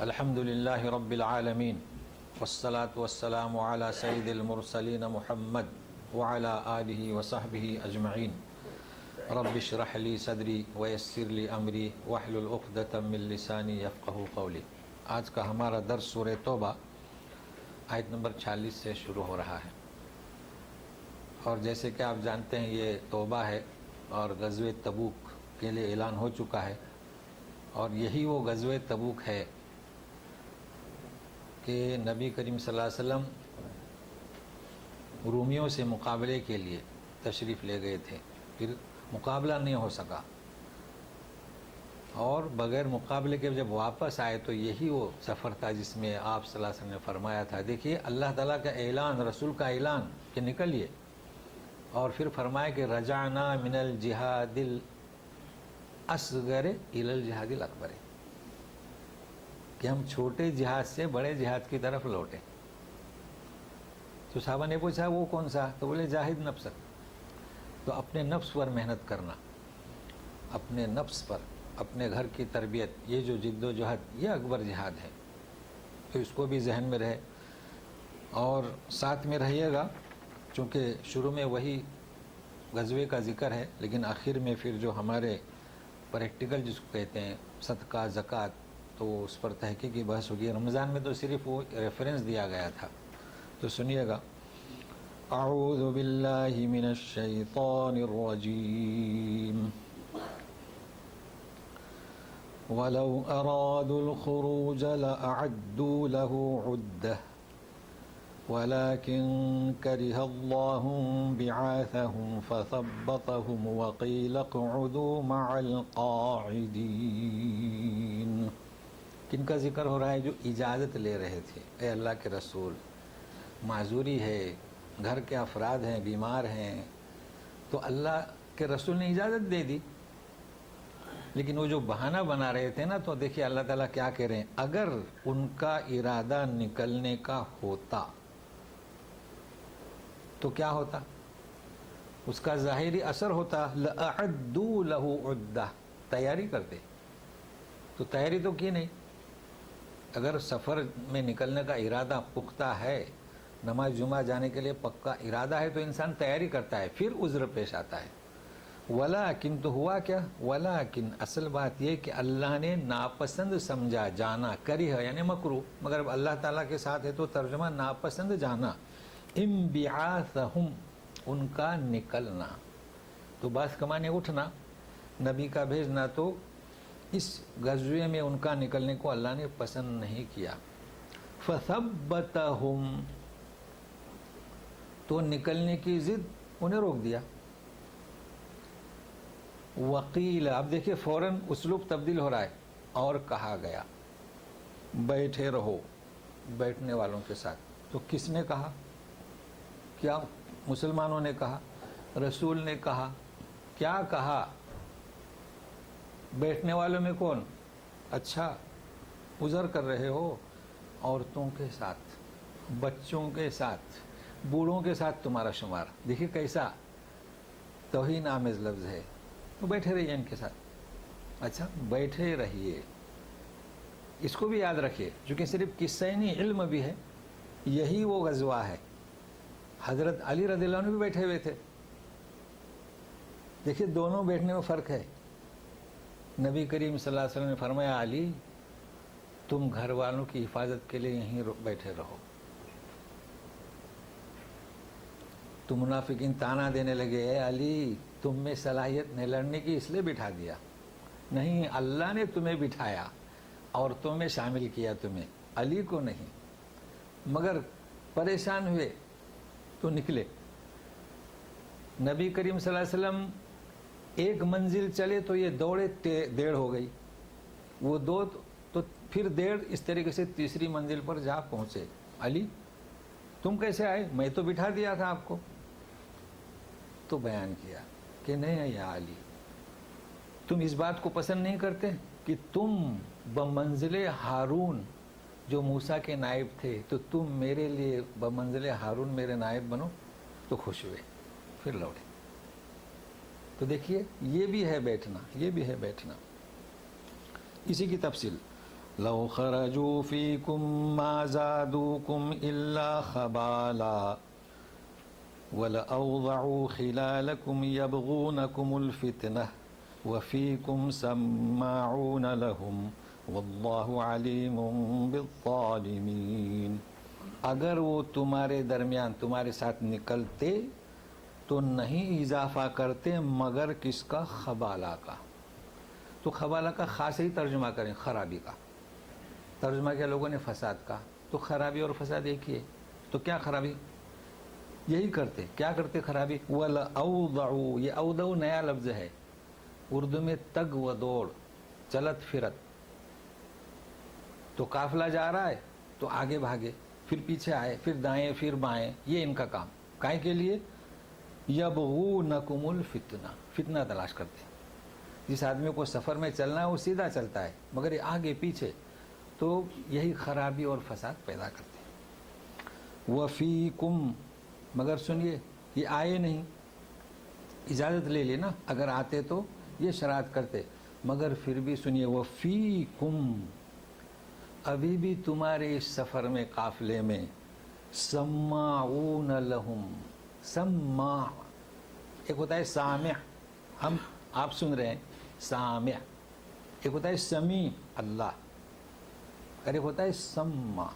الحمد للہ رب العالمین والصلاة والسلام علی سید المرسلین محمد وعلی آلہ وصحبہ اجمعین رب اشرح لی صدری ویسر لی امری واحلل عقدۃ من لسانی یفقہوا قولی۔ آج کا ہمارا درس سورہ توبہ آیت نمبر 46 سے شروع ہو رہا ہے، اور جیسے کہ آپ جانتے ہیں یہ توبہ ہے اور غزوہ تبوک کے لیے اعلان ہو چکا ہے، اور یہی وہ غزوہ تبوک ہے کہ نبی کریم صلی اللہ علیہ وسلم رومیوں سے مقابلے کے لیے تشریف لے گئے تھے، پھر مقابلہ نہیں ہو سکا، اور بغیر مقابلے کے جب واپس آئے تو یہی وہ سفر تھا جس میں آپ صلی اللہ علیہ وسلم نے فرمایا تھا، دیکھیے اللہ تعالیٰ کا اعلان، رسول کا اعلان کہ نکلیے، اور پھر فرمایا کہ رجعنا من الجہاد الاصغر الی الجہاد الاکبر، کہ ہم چھوٹے جہاد سے بڑے جہاد کی طرف لوٹے۔ تو صحابہ نے پوچھا وہ کون سا؟ تو بولے جاہد نفسک، تو اپنے نفس پر محنت کرنا، اپنے نفس پر، اپنے گھر کی تربیت، یہ جو جد و جہد یہ اکبر جہاد ہے، تو اس کو بھی ذہن میں رہے اور ساتھ میں رہیے گا، چونکہ شروع میں وہی غزوے کا ذکر ہے، لیکن آخر میں پھر جو ہمارے پریکٹیکل جس کو کہتے ہیں صدقہ زکوٰۃ، تو اس پر تحقیقی بحث ہوگی۔ رمضان میں تو صرف وہ ریفرنس دیا گیا تھا، تو سنیے گا۔ اعوذ باللہ من الشیطان الرجیم وَلَوْ أَرَادُوا الْخُرُوجَ لَأَعَدُّوا لَهُ عُدَّةً وَلَكِنْ كَرِهَ اللَّهُ بِعَاثَهُمْ فَثَبَّطَهُمْ وَقِيلَ اقْعُدُوا مَعَ الْقَاعِدِينَ۔ کن کا ذکر ہو رہا ہے؟ جو اجازت لے رہے تھے، اے اللہ کے رسول معذوری ہے، گھر کے افراد ہیں، بیمار ہیں، تو اللہ کے رسول نے اجازت دے دی، لیکن وہ جو بہانہ بنا رہے تھے نا، تو دیکھیے اللہ تعالیٰ کیا کہہ رہے ہیں، اگر ان کا ارادہ نکلنے کا ہوتا تو کیا ہوتا؟ اس کا ظاہری اثر ہوتا لَأَعَدُّوا لَهُ عُدَّةً، تیاری کرتے، تو تیاری تو کی نہیں۔ اگر سفر میں نکلنے کا ارادہ پختہ ہے، نماز جمعہ جانے کے لیے پکا ارادہ ہے، تو انسان تیاری کرتا ہے، پھر عذر پیش آتا ہے۔ ولیکن تو ہوا کیا؟ ولیکن اصل بات یہ کہ اللہ نے ناپسند سمجھا جانا، کریہ یعنی مکروہ، مگر اللہ تعالیٰ کے ساتھ ہے تو ترجمہ ناپسند جانا، انبعاثہم ان کا نکلنا، تو بعث کا معنی اٹھنا، نبی کا بھیجنا، تو اس غزوے میں ان کا نکلنے کو اللہ نے پسند نہیں کیا۔ فثبتہم، تو نکلنے کی ضد انہیں روک دیا۔ وقیل، اب دیکھیے فوراً اسلوب تبدیل ہو رہا ہے، اور کہا گیا بیٹھے رہو بیٹھنے والوں کے ساتھ۔ تو کس نے کہا؟ کیا مسلمانوں نے کہا؟ رسول نے کہا؟ کیا کہا؟ بیٹھنے والوں میں کون؟ اچھا عذر کر رہے ہو، عورتوں کے ساتھ، بچوں کے ساتھ، بوڑھوں کے ساتھ تمہارا شمار، دیکھیے کیسا توہین آمیز لفظ ہے، تو بیٹھے رہیے ان کے ساتھ۔ اچھا بیٹھے رہیے، اس کو بھی یاد رکھیے، چونکہ صرف قصہ نہیں علم بھی ہے، یہی وہ غزوہ ہے۔ حضرت علی رضی اللہ عنہ بھی بیٹھے ہوئے تھے، دیکھیے دونوں بیٹھنے میں فرق ہے۔ نبی کریم صلی اللہ علیہ وسلم نے فرمایا علی تم گھر والوں کی حفاظت کے لیے یہیں بیٹھے رہو. تو منافقین تانا دینے لگے اے علی تم میں صلاحیت نہیں لڑنے کی اس لیے بٹھا دیا. نہیں, اللہ نے تمہیں بٹھایا, عورتوں میں شامل کیا تمہیں, علی کو نہیں. مگر پریشان ہوئے تو نکلے. نبی کریم صلی اللہ علیہ وسلم ایک منزل چلے تو یہ دوڑے 1.5 ہو گئی, وہ 2 تو پھر 1.5, اس طریقے سے تیسری منزل پر جا پہنچے. علی تم کیسے آئے, میں تو بٹھا دیا تھا آپ کو. تو بیان کیا کہ نہیں یا علی, تم اس بات کو پسند نہیں کرتے کہ تم بمنزل ہارون جو موسیٰ کے نائب تھے, تو تم میرے لیے بمنزل ہارون میرے نائب بنو. تو خوش ہوئے, پھر لوٹے. تو دیکھیے یہ بھی ہے بیٹھنا, یہ بھی ہے بیٹھنا. اسی کی تفصیل لو خرجوا فیکم ما زادوکم الا خبالا وَلَأَوْضَعُوا خِلَالَكُمْ يَبْغُونَكُمُ الْفِتْنَةَ وَفِيكُمْ سَمَّاعُونَ لَهُمْ وَاللَّهُ عَلِيمٌ بِالظَّالِمِينَ. اگر وہ تمہارے درمیان تمہارے ساتھ نکلتے تو نہیں اضافہ کرتے مگر کس کا, خبالہ کا. تو خبالہ کا خاص ہی ترجمہ کریں, خرابی کا. ترجمہ کیا لوگوں نے, فساد کا. تو خرابی اور فساد ایک ہی ہے. تو کیا خرابی, یہی کرتے. کیا کرتے خرابی؟ وَلَأَوْضَعُوا, یہ اودعو نیا لفظ ہے اردو میں, تگ و دوڑ, چلت پھرت. تو قافلہ جا رہا ہے تو آگے بھاگے, پھر پیچھے آئے, پھر دائیں پھر بائیں. یہ ان کا کام. کائیں کے لیے؟ یبغونکم الفتنہ, فتنہ تلاش کرتے. جس آدمی کو سفر میں چلنا ہے وہ سیدھا چلتا ہے, مگر یہ آگے پیچھے, تو یہی خرابی اور فساد پیدا کرتے ہیں. وفیکم, مگر سنیے یہ آئے نہیں, اجازت لے لی نا, اگر آتے تو یہ شرائط کرتے. مگر پھر بھی سنیے, وفیکم, ابھی بھی تمہارے اس سفر میں, قافلے میں, سماعون لہم. سماع ایک ہوتا ہے سامع, ہم آپ سن رہے ہیں, سامع. ایک ہوتا ہے سمیع اللہ, اور ایک ہوتا ہے سماع.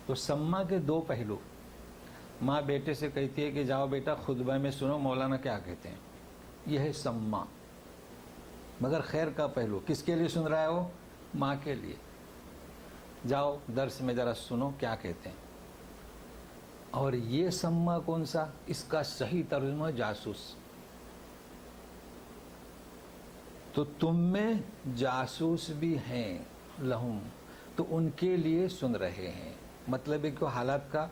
تو سماع کے 2 پہلو. ماں بیٹے سے کہتی ہے کہ جاؤ بیٹا خطبہ میں سنو مولانا کیا کہتے ہیں, یہ ہے سماع. مگر خیر کا پہلو, کس کے لیے سن رہا ہے وہ, ماں کے لیے. جاؤ درس میں ذرا سنو کیا کہتے ہیں. اور یہ سماع کون سا, اس کا صحیح ترجمہ جاسوس. تو تم میں جاسوس بھی ہیں, لہم, تو ان کے لیے سن رہے ہیں. مطلب ہے کہ حالات کا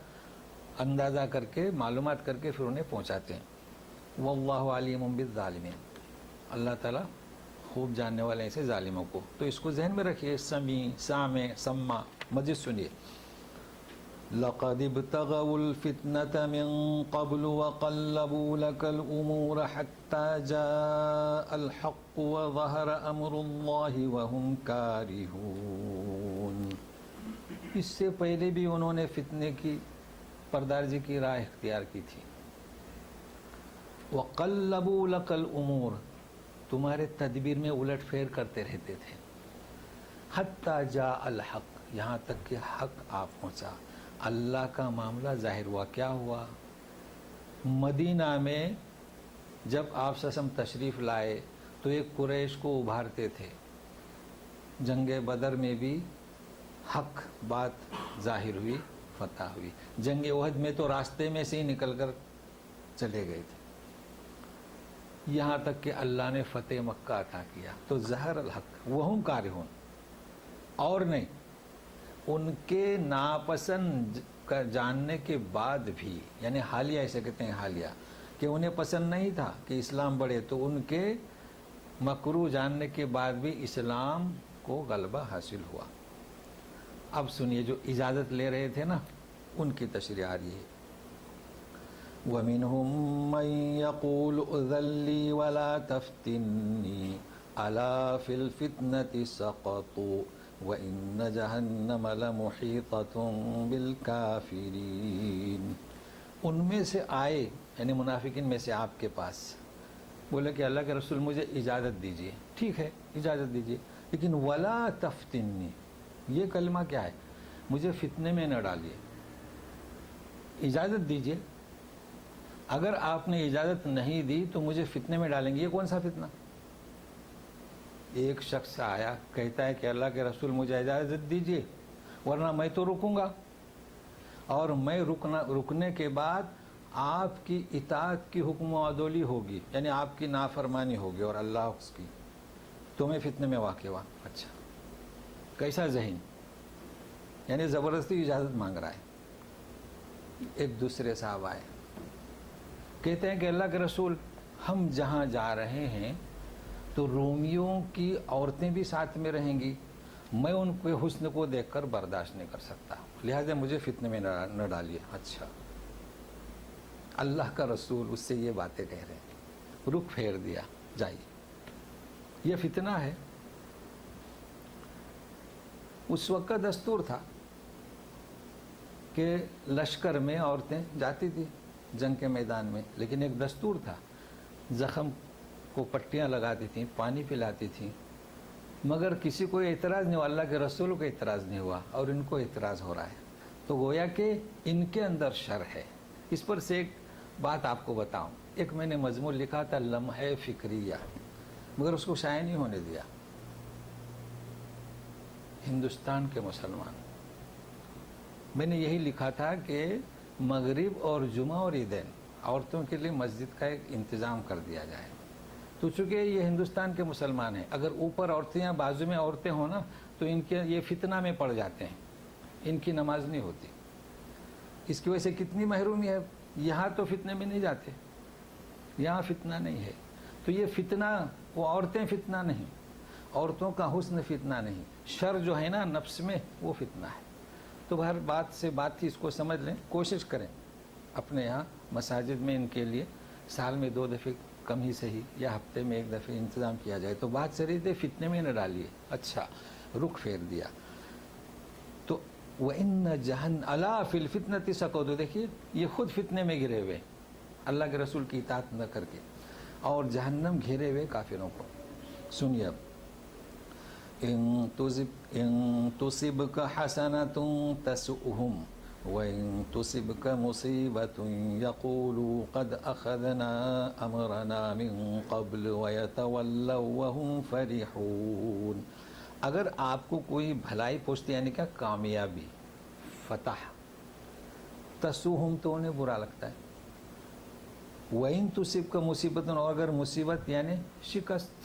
اندازہ کر کے, معلومات کر کے پھر انہیں پہنچاتے ہیں. واللہ علیم بالظالمین, اللہ تعالیٰ خوب جاننے والے ایسے ظالموں کو. تو اس کو ذہن میں رکھیے, سمیع, سامع, سماع. مزید سنیے. لقد ابتغوا الفتنة من قبل وقلبوا لك الأمور حتى جاء الحق وظهر أمر الله وهم كارهون. اس سے پہلے بھی انہوں نے فتنے کی, پردارزی کی راہ اختیار کی تھی. وقلبوا لك الامور, تمہارے تدبیر میں الٹ پھیر کرتے رہتے تھے. حتی جاء الحق, یہاں تک کہ حق آ پہنچا, اللہ کا معاملہ ظاہر ہوا. کیا ہوا؟ مدینہ میں جب آپ سسم تشریف لائے تو ایک قریش کو ابھارتے تھے. جنگ بدر میں بھی حق بات ظاہر ہوئی, فتح ہوئی. جنگ احد میں تو راستے میں سے ہی نکل کر چلے گئے تھے, یہاں تک کہ اللہ نے فتح مکہ عطا کیا. تو ظہر الحق وہم کارہون, اور نہیں, ان کے ناپسند جاننے کے بعد بھی, یعنی حالیہ ایسے کہتے ہیں, حالیہ, کہ انہیں پسند نہیں تھا کہ اسلام بڑھے, تو ان کے مکروہ جاننے کے بعد بھی اسلام کو غلبہ حاصل ہوا. اب سنیے, جو اجازت لے رہے تھے نا, ان کی تشریح آ رہی ہے. وَمِنْهُمْ مَنْ يَقُولُ اُذَن لِّي وَلَا تَفْتِنِّي أَلَا فِي الْفِتْنَةِ سَقَطُوا وَإِنَّ جَهَنَّمَ لَمُحِيطَةٌ بِالْكَافِرِينَ. ان میں سے آئے, یعنی منافقین میں سے آپ کے پاس, بولے کہ اللہ کے رسول مجھے اجازت دیجیے. ٹھیک ہے, اجازت دیجیے, لیکن وَلَا تَفْتِنِّي, یہ کلمہ کیا ہے؟ مجھے فتنے میں نہ ڈالیے، اجازت دیجیے۔ اگر آپ نے اجازت نہیں دی تو مجھے فتنے میں ڈالیں گے۔ یہ کون سا فتنہ؟ ایک شخص آیا کہتا ہے کہ اللہ کے رسول مجھے اجازت دیجیے ورنہ میں تو رکوں گا، اور میں رکنے کے بعد آپ کی اطاعت کی حکم و عدولی ہوگی، یعنی آپ کی نافرمانی ہوگی اور اللہ اس کی، تو میں فتنے میں واقع ہوا۔ اچھا، کیسا ذہن؟ یعنی زبردستی اجازت مانگ رہا ہے۔ ایک دوسرے صاحب آئے کہتے ہیں کہ اللہ کے رسول ہم جہاں جا رہے ہیں تو رومیوں کی عورتیں بھی ساتھ میں رہیں گی، میں ان کے حسن کو دیکھ کر برداشت نہیں کر سکتا، لہٰذا مجھے فتنے میں نہ ڈالیے۔ اچھا، اللہ کا رسول اس سے یہ باتیں کہہ رہے ہیں، رخ پھیر دیا، جائیے۔ یہ فتنہ ہے۔ اس وقت کا دستور تھا کہ لشکر میں عورتیں جاتی تھی جنگ کے میدان میں، لیکن ایک دستور تھا، زخم کو پٹیاں لگاتی تھیں، پانی پلاتی تھیں، مگر کسی کو اعتراض نہیں ہوا، اللہ کے رسول کو اعتراض نہیں ہوا، اور ان کو اعتراض ہو رہا ہے۔ تو گویا کہ ان کے اندر شر ہے۔ اس پر سے ایک بات آپ کو بتاؤں، ایک میں نے مضمون لکھا تھا لمحہ فکریہ، مگر اس کو شائع نہیں ہونے دیا۔ ہندوستان کے مسلمان، میں نے یہی لکھا تھا کہ مغرب اور جمعہ اور عیدین عورتوں کے لیے مسجد کا ایک انتظام کر دیا جائے۔ تو چونکہ یہ ہندوستان کے مسلمان ہیں، اگر اوپر عورتیں یا بازو میں عورتیں ہوں نا تو ان کے یہ فتنہ میں پڑ جاتے ہیں، ان کی نماز نہیں ہوتی۔ اس کی وجہ سے کتنی محرومی ہے۔ یہاں تو فتنے میں نہیں جاتے، یہاں فتنہ نہیں ہے۔ تو یہ فتنہ، وہ عورتیں فتنہ نہیں، عورتوں کا حسن فتنہ نہیں، شر جو ہے نا نفس میں وہ فتنہ ہے۔ تو ہر بات سے بات تھی، اس کو سمجھ لیں، کوشش کریں اپنے یہاں مساجد میں ان کے لیے سال میں 2 دفعے کم ہی صحیح یا ہفتے میں 1 دفعہ انتظام کیا جائے۔ تو بات چلی تھی فتنے میں نہ ڈالیے۔ اچھا، رخ پھیر دیا۔ تو وَإِنَّ جَهَنَّ أَلَا فِي الْفِتْنَةِ سَقَطُوا، دیکھیے یہ خود فتنے میں گرے ہوئے، اللہ کے رسول کی اطاعت نہ کر کے، اور جہنم گھیرے ہوئے کافروں کو۔ سنیے اب، إِن تُصِبْكَ حَسَنَةٌ تَسُؤْهُمْ وَإِن تُصِبْكَ مُصِيبَةٌ يَقُولُوا قَدْ أَخَذْنَا أَمْرَنَا مِن قَبْلُ وَيَتَوَلَّوْا وَهُمْ فَرِحُونَ۔ اگر آپ کو کوئی بھلائی پہنچتی، یعنی کہ کامیابی، فتح، تسوہم تو انہیں برا لگتا ہے، وَإِن تُصِبْكَ مُصِيبَةٌ، اور اگر مصیبت یعنی شکست،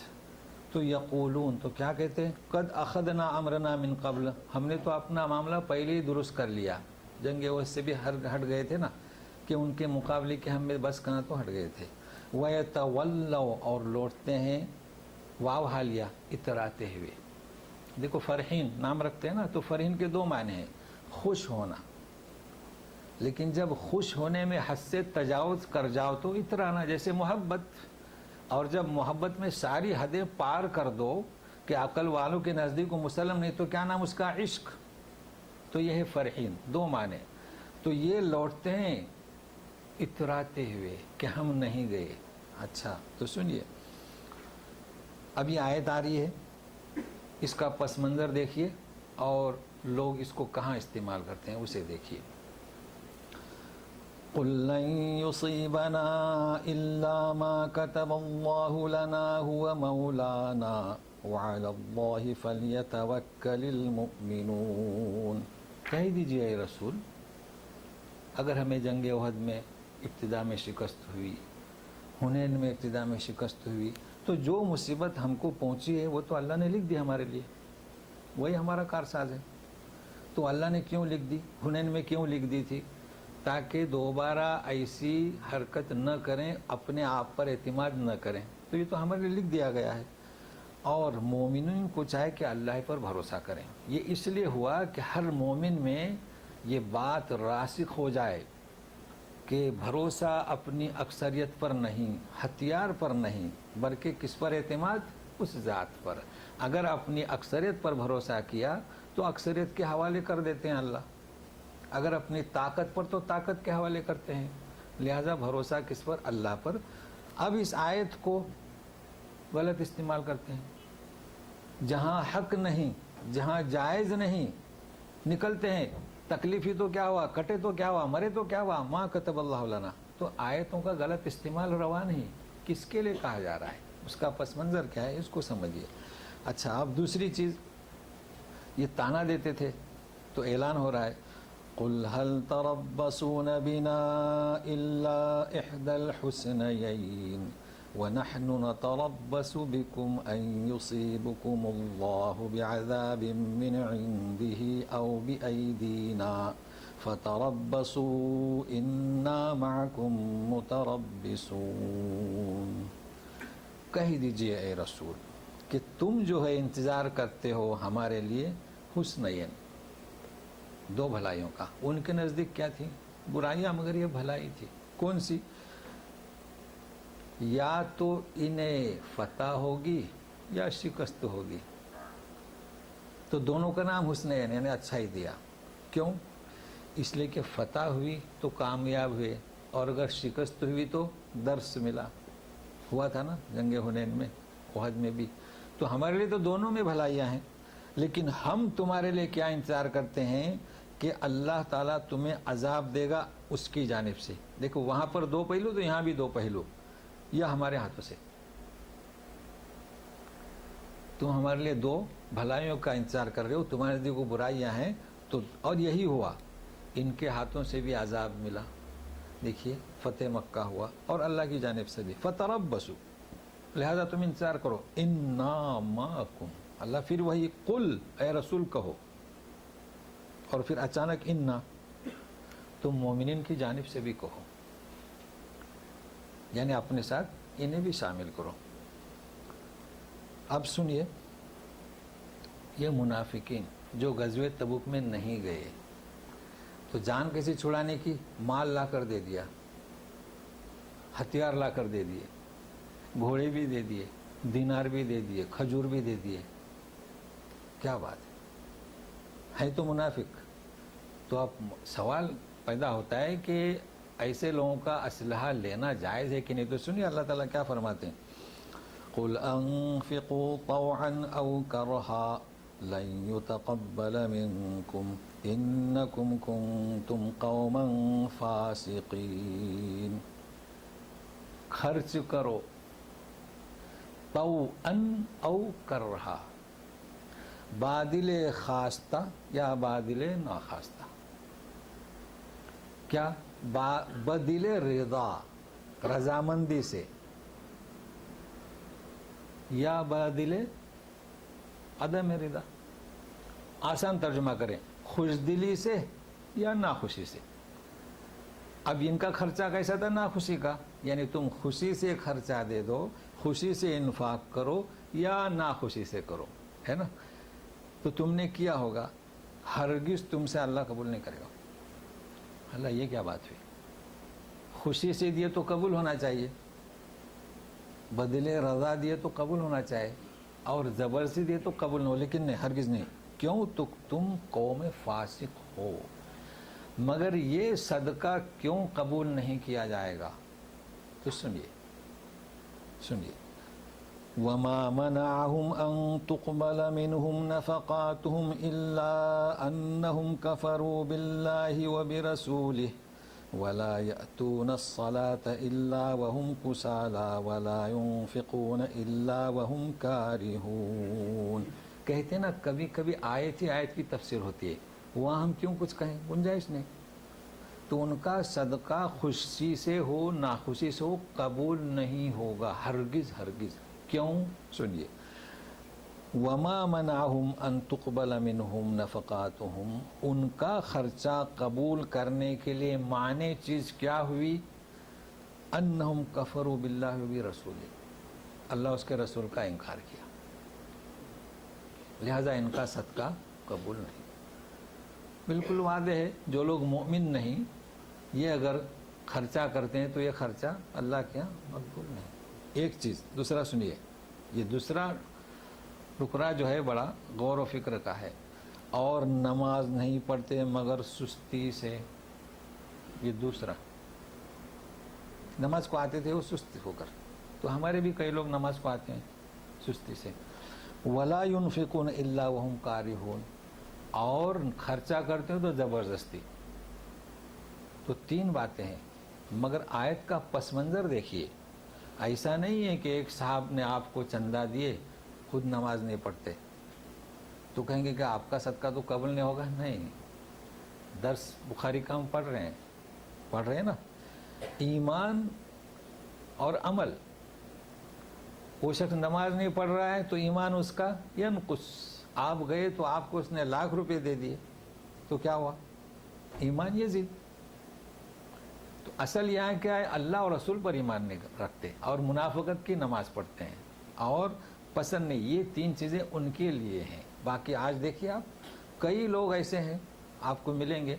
تو یقولون، تو کیا کہتے ہیں، قد اخذنا امرنا من قبل، ہم نے تو اپنا معاملہ پہلے ہی درست کر لیا۔ جنگ عہد سے بھی ہٹ گئے تھے نا، کہ ان کے مقابلے کے ہم میں بس کہاں تو ہٹ گئے تھے۔ وَيَتَوَلَّوْا، اور لوٹتے ہیں، واو حالیہ، اتراتے ہوئے۔ دیکھو فرحین نام رکھتے ہیں نا، تو فرحین کے 2 معنی ہیں، خوش ہونا، لیکن جب خوش ہونے میں حد سے تجاوز کر جاؤ تو اترانا، جیسے محبت، اور جب محبت میں ساری حدیں پار کر دو کہ عقل والوں کے نزدیک کو مسلم نہیں، تو کیا نام اس کا، عشق۔ تو یہ ہے فرحین، 2 معنی۔ تو یہ لوٹتے ہیں اتراتے ہوئے کہ ہم نہیں گئے۔ اچھا، تو سنیے، اب یہ آیت آ رہی ہے، اس کا پس منظر دیکھیے اور لوگ اس کو کہاں استعمال کرتے ہیں اسے دیکھیے۔ قُل لَن يُصِيبَنَا إِلَّا مَا كَتَبَ اللَّهُ لَنَا هُوَ مَوْلَانَا وَعَلَى اللَّهِ فَلْيَتَوَكَّلِ الْمُؤْمِنُونَ۔ کہہ دیجئے اے رسول، اگر ہمیں جنگ احد میں ابتدا میں شکست ہوئی، حنین میں ابتدا میں شکست ہوئی، تو جو مصیبت ہم کو پہنچی ہے وہ تو اللہ نے لکھ دی ہمارے لیے، وہی ہمارا کارساز ہے۔ تو اللہ نے کیوں لکھ دی، حنین میں کیوں لکھ دی تھی؟ تاکہ دوبارہ ایسی حرکت نہ کریں، اپنے آپ پر اعتماد نہ کریں۔ تو یہ تو ہمارے لیے لکھ دیا گیا ہے، اور مومنین کو چاہے کہ اللہ پر بھروسہ کریں۔ یہ اس لیے ہوا کہ ہر مومن میں یہ بات راسخ ہو جائے کہ بھروسہ اپنی اکثریت پر نہیں، ہتھیار پر نہیں، بلکہ کس پر اعتماد، اس ذات پر۔ اگر اپنی اکثریت پر بھروسہ کیا تو اکثریت کے حوالے کر دیتے ہیں اللہ، اگر اپنی طاقت پر تو طاقت کے حوالے کرتے ہیں، لہذا بھروسہ کس پر، اللہ پر۔ اب اس آیت کو غلط استعمال کرتے ہیں، جہاں حق نہیں جہاں جائز نہیں نکلتے ہیں، تکلیف ہی تو کیا ہوا، کٹے تو کیا ہوا، مرے تو کیا ہوا، ما کتب اللہ لنا. تو آیتوں کا غلط استعمال روا نہیں. کس کے لیے کہا جا رہا ہے، اس کا پس منظر کیا ہے، اس کو سمجھیے. اچھا اب دوسری چیز، یہ تانا دیتے تھے تو اعلان ہو رہا ہے قُلْ هَلْ تَرَبَّصُونَ بِنَا إِلَّا إِحْدَى الْحُسْنَيَيْنِ وَنَحْنُ نَتَرَبَّصُ بِكُمْ أَن يُصِيبَكُمُ اللَّهُ بِعَذَابٍ مِّنْ عِندِهِ أَوْ بِأَيْدِينَا فَتَرَبَّصُوا إِنَّا مَعَكُمْ مُتَرَبِّصُونَ. کہہ دیجئے اے رسول کہ تم جو ہے انتظار کرتے ہو ہمارے لیے حسنین، دو بھلائیوں کا. ان کے نزدیک کیا تھی؟ برائیاں، مگر یہ بھلائی تھی. کون سی؟ یا تو انہیں فتح ہوگی یا شکست ہوگی. تو دونوں کا نام حسنین، یعنی اچھا ہی دیا. کیوں؟ اس لیے کہ فتح ہوئی تو کامیاب ہوئے، اور اگر شکست ہوئی تو درس ملا. ہوا تھا نا جنگ حنین میں، احد میں بھی. تو ہمارے لیے تو دونوں میں بھلائیاں ہیں، لیکن ہم تمہارے لیے کیا انتظار کرتے ہیں کہ اللہ تعالیٰ تمہیں عذاب دے گا اس کی جانب سے. دیکھو وہاں پر دو پہلو تو یہاں بھی دو پہلو، یا ہمارے ہاتھوں سے. تم ہمارے لیے دو بھلائیوں کا انتظار کر رہے ہو، تمہارے دل کو برائیاں ہیں تو، اور یہی ہوا، ان کے ہاتھوں سے بھی عذاب ملا. دیکھیے فتح مکہ ہوا اور اللہ کی جانب سے بھی. فتربصوا، لہذا تم انتظار کرو. انا معکم، اللہ پھر وہی قل، اے رسول کہو، اور پھر اچانک انا، تم مومنین کی جانب سے بھی کہو، یعنی اپنے ساتھ انہیں بھی شامل کرو. اب سنیے، یہ منافقین جو غزوہ تبوک میں نہیں گئے تو جان کیسے چھڑانے کی؟ مال لا کر دے دیا، ہتھیار لا کر دے دیے، گھوڑے بھی دے دیے، دینار بھی دے دیے، کھجور بھی دے دیے. کیا بات ہے تو منافق. تو اب سوال پیدا ہوتا ہے کہ ایسے لوگوں کا اسلحہ لینا جائز ہے کہ نہیں؟ تو سنیے اللہ تعالیٰ کیا فرماتے ہیں. قُلْ أَنفِقُوا طَوْعًا أَوْ كَرْهًا لَن يُتَقَبَّلَ مِنكُمْ إِنَّكُمْ كُنتُمْ قَوْمًا فَاسِقِينَ. خرچ کرو، طوعاً او کرہا، بادل خواستہ یا بادل ناخواستہ. کیا؟ بدل رضا، رضامندی سے، یا بادل عدم رضا. آسان ترجمہ کریں، خوش دلی سے یا ناخوشی سے. اب ان کا خرچہ کیسا تھا؟ ناخوشی کا، یعنی تم خوشی سے خرچہ دے دو، خوشی سے انفاق کرو یا ناخوشی سے کرو، ہے نا. تو تم نے کیا ہوگا، ہرگز تم سے اللہ قبول نہیں کرے گا. اللہ یہ کیا بات ہوئی؟ خوشی سے دیے تو قبول ہونا چاہیے، بدلے رضا دیے تو قبول ہونا چاہیے، اور زبردستی دیے تو قبول نہ ہو. لیکن نہیں، ہرگز نہیں. کیوں؟ تو تم قوم فاسق ہو. مگر یہ صدقہ کیوں قبول نہیں کیا جائے گا؟ تو سنیے وَمَا مَنَعَهُمْ أَن تُقْبَلَ مِنْهُمْ نَفَقَاتُهُمْ إِلَّا أَنَّهُمْ كَفَرُوا بِاللَّهِ وَبِرَسُولِهِ وَلَا يَأْتُونَ الصَّلَاةَ إِلَّا وَهُمْ كُسَالَىٰ وَلَا يُنْفِقُونَ إِلَّا وَهُمْ كَارِهُونَ. کہتے ہیں نا کبھی کبھی آیت ہی آیت کی تفسیر ہوتی ہے، وہاں ہم کیوں کچھ کہیں، گنجائش نہیں. تو ان کا صدقہ خوشی سے ہو ناخوشی سے ہو قبول نہیں ہوگا، ہرگز ہرگز. کیوں؟ سنیے. وَمَا مَنَعَهُمْ أَن تُقْبَلَ مِنْهُمْ نَفَقَاتُهُمْ، ان کا خرچہ قبول کرنے کے لیے معنی چیز کیا ہوئی؟ أَنَّهُمْ كَفَرُوا بِاللَّهِ وَبِرَسُولِهِ، اللہ اس کے رسول کا انکار کیا، لہذا ان کا صدقہ قبول نہیں. بالکل واضح ہے، جو لوگ مومن نہیں یہ اگر خرچہ کرتے ہیں تو یہ خرچہ اللہ کے یہاں مقبول نہیں. ایک چیز. دوسرا سنیے، یہ دوسرا رکرا جو ہے بڑا غور و فکر کا ہے. اور نماز نہیں پڑھتے مگر سستی سے، یہ دوسرا. نماز کو آتے تھے وہ سست ہو کر، تو ہمارے بھی کئی لوگ نماز کو آتے ہیں سستی سے. ولا ينفقون الا وهم کارہون، اور خرچہ کرتے ہو تو زبردستی. تو تین باتیں ہیں. مگر آیت کا پس منظر دیکھیے، ایسا نہیں ہے کہ ایک صاحب نے آپ کو چندہ دیے، خود نماز نہیں پڑھتے تو کہیں گے کہ آپ کا صدقہ تو قبول نہیں ہوگا. نہیں، درس بخاری کا ہم پڑھ رہے ہیں نا. ایمان اور عمل، وہ شخص نماز نہیں پڑھ رہا ہے تو ایمان اس کا ینقص. آپ گئے تو آپ کو اس نے ₹1,00,000 دے دیے تو کیا ہوا؟ ایمان یزید. تو اصل یہاں کیا ہے؟ اللہ اور رسول پر ایمان نہیں رکھتے اور منافقت کی نماز پڑھتے ہیں اور پسند نہیں. یہ تین چیزیں ان کے لیے ہیں. باقی آج دیکھیے آپ، کئی لوگ ایسے ہیں آپ کو ملیں گے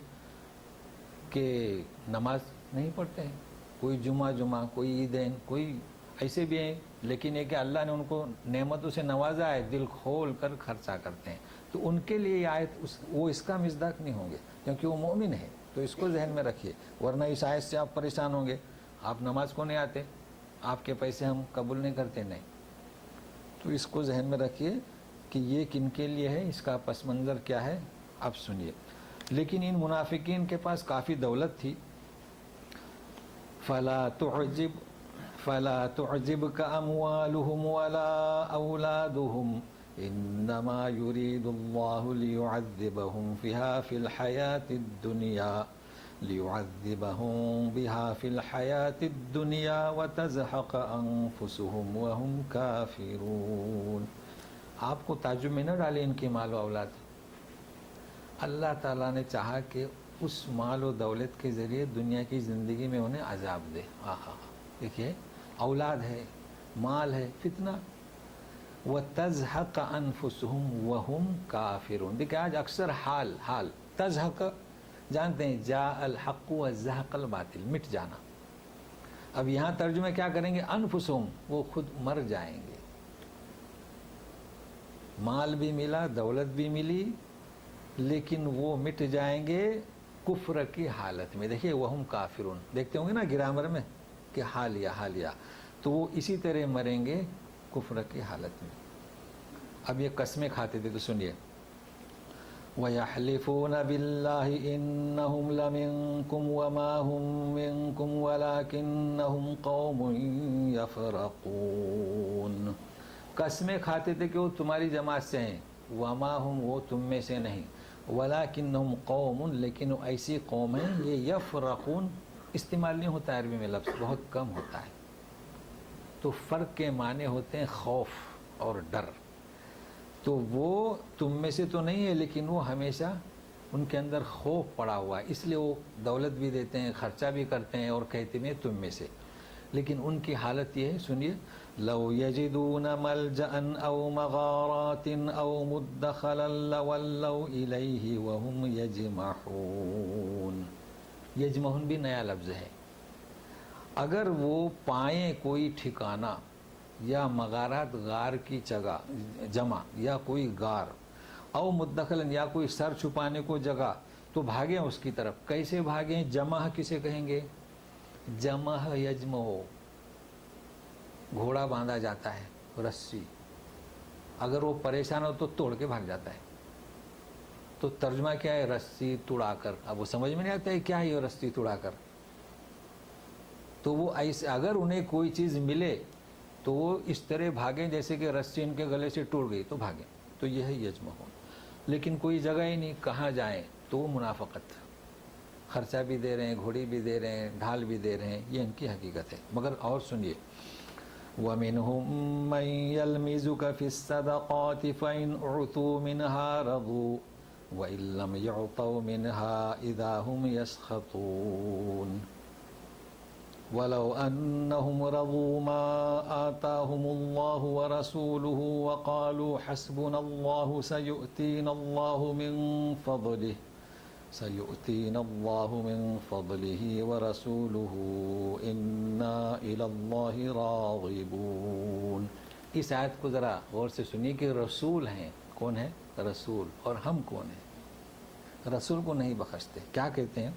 کہ نماز نہیں پڑھتے ہیں، کوئی جمعہ، کوئی عیدین، کوئی ایسے بھی ہیں، لیکن یہ کہ اللہ نے ان کو نعمتوں سے نوازا ہے، دل کھول کر خرچہ کرتے ہیں. تو ان کے لیے یہ آیت وہ اس کا مصداق نہیں ہوں گے کیونکہ وہ مومن ہے. تو اس کو ذہن میں رکھیے، ورنہ اس آیت سے آپ پریشان ہوں گے. آپ نماز کو نہیں آتے، آپ کے پیسے ہم قبول نہیں کرتے. نہیں، تو اس کو ذہن میں رکھیے کہ یہ کن کے لیے ہے، اس کا پس منظر کیا ہے. اب سنیے. لیکن ان منافقین کے پاس کافی دولت تھی. فلا تعجبك أموالهم ولا أولادهم إنما يريد الله ليعذبهم بها في الحياة الدنيا وتزهق أنفسهم وهم كافرون. آپ کو تعجب میں نہ ڈالے ان کی مال و اولاد. اللہ تعالیٰ نے چاہا کہ اس مال و دولت کے ذریعے دنیا کی زندگی میں انہیں عذاب دے. دیکھیے، اولاد ہے، مال ہے، فتنہ. وَتَزْحَقَ أَنفُسُهُمْ وَهُمْ كَافِرُونَ. دیکھیں آج اکثر حال تزحق جانتے ہیں، جاء الحق وزهق الباطل، مٹ جانا. اب یہاں ترجمہ کیا کریں گے؟ انفسهم، وہ خود مر جائیں گے. مال بھی ملا، دولت بھی ملی، لیکن وہ مٹ جائیں گے کفر کی حالت میں. دیکھیے وہم کافرون، دیکھتے ہوں گے نا گرامر میں کہ حالیہ، تو وہ اسی طرح مریں گے کفر کی حالت میں. اب یہ قسمیں کھاتے تھے تو سنیے. وَيَحْلِفُونَ بِاللَّهِ إِنَّهُمْ لَمِنْكُمْ وَمَا هُمْ مِنْكُمْ وَلَكِنَّهُمْ قَوْمٌ يَفْرَقُونَ. قسمیں کھاتے تھے کہ وہ تمہاری جماعت سے ہیں، وما ہم، وہ تم میں سے نہیں، وَلَكِنَّهُمْ قَوْمٌ، لیکن وہ ایسی قوم ہیں. یہ یفرقون استعمال نہیں ہوتا عربی میں لفظ، بہت کم ہوتا ہے. تو فرق کے معنی ہوتے ہیں خوف اور ڈر. تو وہ تم میں سے تو نہیں ہے، لیکن وہ ہمیشہ ان کے اندر خوف پڑا ہوا ہے، اس لیے وہ دولت بھی دیتے ہیں، خرچہ بھی کرتے ہیں اور کہتے ہیں تم میں سے. لیکن ان کی حالت یہ ہے، سنیے. لو یجدون ملجأ او مغارات او مدخلا لولوا الیہ وهم یجمحون. یجمحون بھی نیا لفظ ہے. اگر وہ پائیں کوئی ٹھکانہ یا مغارات، غار کی جمع، یا کوئی غار، او مدخلن، یا کوئی سر چھپانے کو جگہ، تو بھاگیں اس کی طرف. کیسے بھاگیں؟ جمع کسے کہیں گے؟ جمع یجمع، گھوڑا باندھا جاتا ہے، رسی، اگر وہ پریشان ہو تو توڑ کے بھاگ جاتا ہے. تو ترجمہ کیا ہے؟ رسی توڑا کر. اب وہ سمجھ میں نہیں آتا ہے کیا ہے یہ رسی توڑا کر. تو وہ ایسے اگر انہیں کوئی چیز ملے تو وہ اس طرح بھاگیں جیسے کہ رسی ان کے گلے سے ٹوٹ گئی تو بھاگیں. تو یہ ہے یجمعون. لیکن کوئی جگہ ہی نہیں، کہاں جائیں؟ تو وہ منافقت. خرچہ بھی دے رہے ہیں، گھوڑی بھی دے رہے ہیں، ڈھال بھی دے رہے ہیں، یہ ان کی حقیقت ہے. مگر اور سنیے. وَمِنْهُمْ مَنْ يَلْمِزُكَ فِي الصَّدَقَاتِ فَإِنْ أُعْطُوا مِنْهَا رَضُوا وَإِنْ لَمْ يُعْطَوْا مِنْهَا إِذَا هُمْ يَسْخَطُونَ. وَلَوْ أَنَّهُمْ رَضُوا مَا آتَاهُمُ اللَّهُ وَرَسُولُهُ وَقَالُوا حَسْبُنَا اللَّهُ سَيُؤْتِينَ اللَّهُ مِنْ فَضْلِهِ وَرَسُولُهُ إِنَّا إِلَى اللَّهِ رَاغِبُونَ. اس آیت کو ذرا غور سے سنیے کہ رسول ہیں. کون ہے؟ رسول. اور ہم کون ہیں؟ رسول کو نہیں بخشتے. کیا کہتے ہیں؟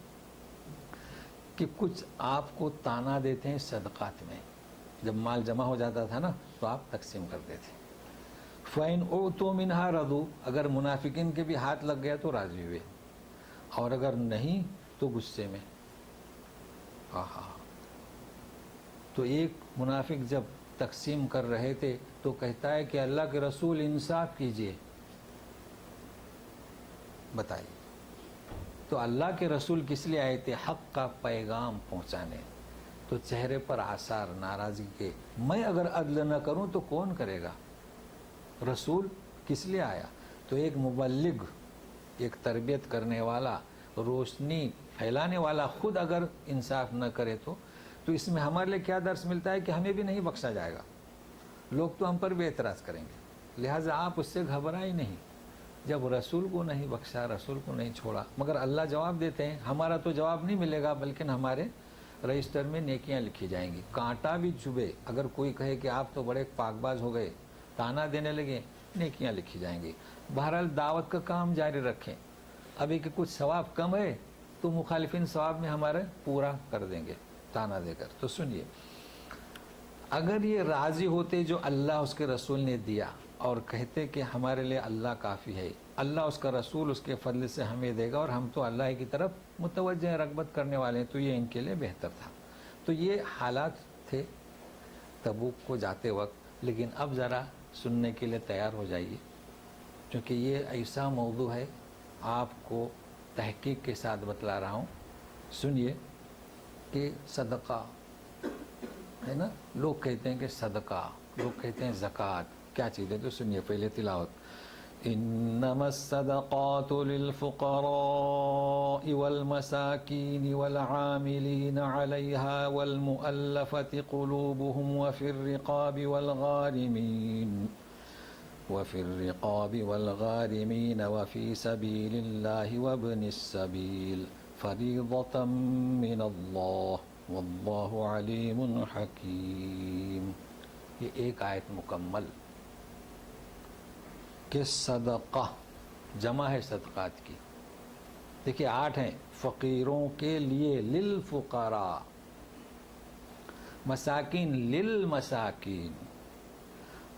کہ کچھ آپ کو تانا دیتے ہیں صدقات میں. جب مال جمع ہو جاتا تھا نا تو آپ تقسیم کرتے تھے. فَإِنْ أُعْطُوا مِنْهَا رَضُوا، اگر منافقین کے بھی ہاتھ لگ گیا تو راضی ہوئے، اور اگر نہیں تو غصے میں۔ آہا، تو ایک منافق جب تقسیم کر رہے تھے تو کہتا ہے کہ اللہ کے رسول انصاف کیجئے۔ بتائیے، تو اللہ کے رسول کس لیے آئے تھے؟ حق کا پیغام پہنچانے۔ تو چہرے پر آثار ناراضگی کے، میں اگر عدل نہ کروں تو کون کرے گا؟ رسول کس لیے آیا؟ تو ایک مبلغ، ایک تربیت کرنے والا، روشنی پھیلانے والا خود اگر انصاف نہ کرے تو اس میں ہمارے لیے کیا درس ملتا ہے کہ ہمیں بھی نہیں بخشا جائے گا، لوگ تو ہم پر بھی اعتراض کریں گے۔ لہٰذا آپ اس سے گھبرائیں نہیں، جب رسول کو نہیں بخشا، رسول کو نہیں چھوڑا، مگر اللہ جواب دیتے ہیں۔ ہمارا تو جواب نہیں ملے گا، بلکہ ہمارے رجسٹر میں نیکیاں لکھی جائیں گی۔ کانٹا بھی چبھے، اگر کوئی کہے کہ آپ تو بڑے پاک باز ہو گئے، تانا دینے لگے، نیکیاں لکھی جائیں گی۔ بہرحال دعوت کا کام جاری رکھیں، ابھی کہ کچھ ثواب کم ہے تو مخالفین ثواب میں ہمارے پورا کر دیں گے تانا دے کر۔ تو سنیے، اگر یہ راضی ہوتے جو اللہ اس کے رسول نے دیا اور کہتے کہ ہمارے لیے اللہ کافی ہے، اللہ اس کا رسول اس کے فضل سے ہمیں دے گا اور ہم تو اللہ کی طرف متوجہ ہیں، رغبت کرنے والے ہیں، تو یہ ان کے لیے بہتر تھا۔ تو یہ حالات تھے تبوک کو جاتے وقت۔ لیکن اب ذرا سننے کے لیے تیار ہو جائیے، کیونکہ یہ ایسا موضوع ہے، آپ کو تحقیق کے ساتھ بتلا رہا ہوں۔ سنیے کہ صدقہ ہے نا، لوگ کہتے ہیں کہ صدقہ، لوگ کہتے ہیں زکوٰۃ، کیا چیز ہے؟ تو سنیے پہلے تلاوت۔ انما الصدقات للفقراء والمساکین والعاملین علیہا والمؤلفۃ قلوبهم وفي الرقاب والغارمين وفي سبيل الله وابن السبيل فریضة من اللہ واللہ علیم حکیم۔ یہ ایک آیت مکمل کہ صدقہ جمع ہے صدقات کی۔ دیکھیے 8 ہیں، فقیروں کے لیے، للفقراء، مساکین للمساکین،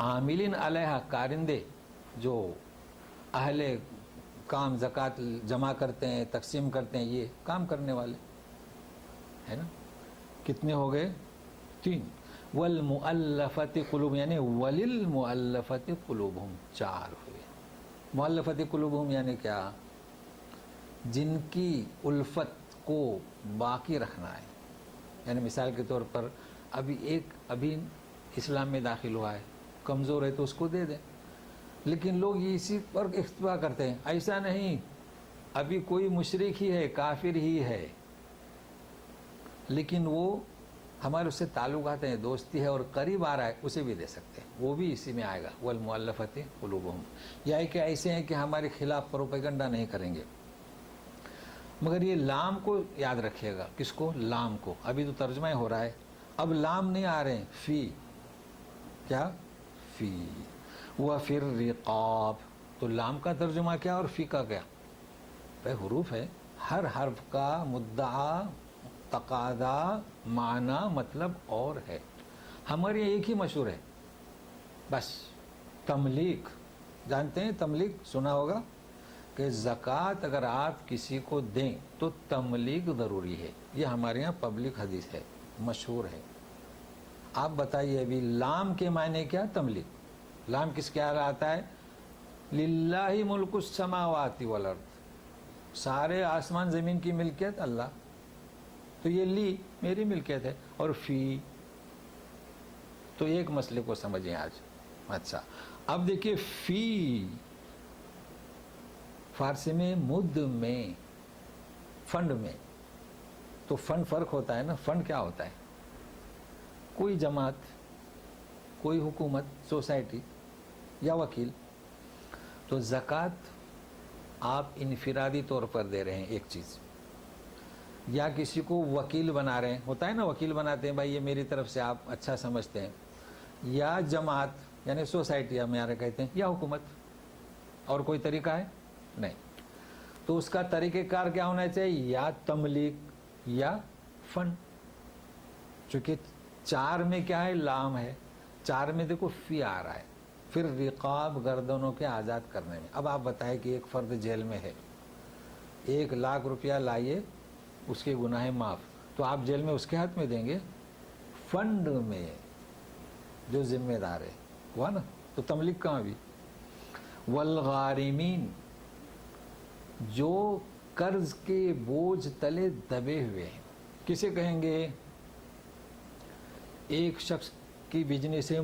عاملین علیہ، کارندے جو اہل کام زکوٰۃ جمع کرتے ہیں، تقسیم کرتے ہیں، یہ کام کرنے والے ہے نا۔ کتنے ہو گئے؟ 3۔ والمؤلفۃ قلوب، یعنی وللمؤلفۃ قلوبہم، 4 ہوئے۔ مؤلفۃ قلوبہم یعنی کیا؟ جن کی الفت کو باقی رکھنا ہے، یعنی مثال کے طور پر ابھی اسلام میں داخل ہوا ہے، کمزور ہے تو اس کو دے دیں۔ لیکن لوگ اسی پر اکتفا کرتے ہیں، ایسا نہیں، ابھی کوئی مشرک ہی ہے، کافر ہی ہے، لیکن وہ ہمارے اس سے تعلقات ہیں، دوستی ہے اور قریب آ رہا ہے، اسے بھی دے سکتے ہیں، وہ بھی اسی میں آئے گا، والمؤلفۃ قلوبہم۔ یا کہ ایسے ہیں کہ ہمارے خلاف پروپیگنڈا نہیں کریں گے، مگر یہ لام کو یاد رکھیے گا۔ کس کو؟ لام کو۔ ابھی تو ترجمہ ہو رہا ہے، اب لام نہیں آ رہے ہیں، فی، کیا؟ فی۔ وفی الرقاب، تو لام کا ترجمہ کیا اور فی کا کیا؟ بھائی حروف ہے، ہر حرف کا مدعا، تقاضا، معنی، مطلب اور ہے۔ ہمارے یہاں ایک ہی مشہور ہے بس، تملیک۔ جانتے ہیں تملیک؟ سنا ہوگا کہ زکوٰۃ اگر آپ کسی کو دیں تو تملیک ضروری ہے، یہ ہمارے یہاں پبلک حدیث ہے، مشہور ہے۔ آپ بتائیے ابھی لام کے معنی کیا؟ تملیک۔ لام کس کے آتا ہے؟ للہ ملک السماوات والارض، سارے آسمان زمین کی ملکیت اللہ، تو یہ لی میری ملکیت ہے، اور فی، تو ایک مسئلے کو سمجھیں آج۔ اچھا اب دیکھیے، فی فارسی میں مد میں، فنڈ میں، تو فنڈ فرق ہوتا ہے نا۔ فنڈ کیا ہوتا ہے؟ کوئی جماعت، کوئی حکومت، سوسائٹی یا وکیل۔ تو زکوٰۃ آپ انفرادی طور پر دے رہے ہیں ایک چیز، یا کسی کو وکیل بنا رہے ہیں، ہوتا ہے نا وکیل بناتے ہیں، بھائی یہ میری طرف سے آپ اچھا سمجھتے ہیں، یا جماعت یعنی سوسائٹی ہمارے کہتے ہیں، یا حکومت۔ اور کوئی طریقہ ہے؟ نہیں۔ تو اس کا طریقہ کار کیا ہونا چاہیے؟ یا تملیک یا فنڈ۔ چونکہ 4 میں کیا ہے؟ لام ہے، 4 میں دیکھو فی آ رہا ہے، پھر رقاب گردنوں کے آزاد کرنے میں. اب آپ بتائیں کہ ایک فرد جیل میں ہے, 1,00,000 روپیہ لائیے اس کے گناہ معاف, تو آپ جیل میں اس کے ہاتھ میں دیں گے؟ فنڈ میں جو ذمہ دار ہے ہوا نا, تو تملیک کہاں بھی. والغارمین, جو قرض کے بوجھ تلے دبے ہوئے ہیں. کسے کہیں گے؟ ایک شخص کی بجنس ہے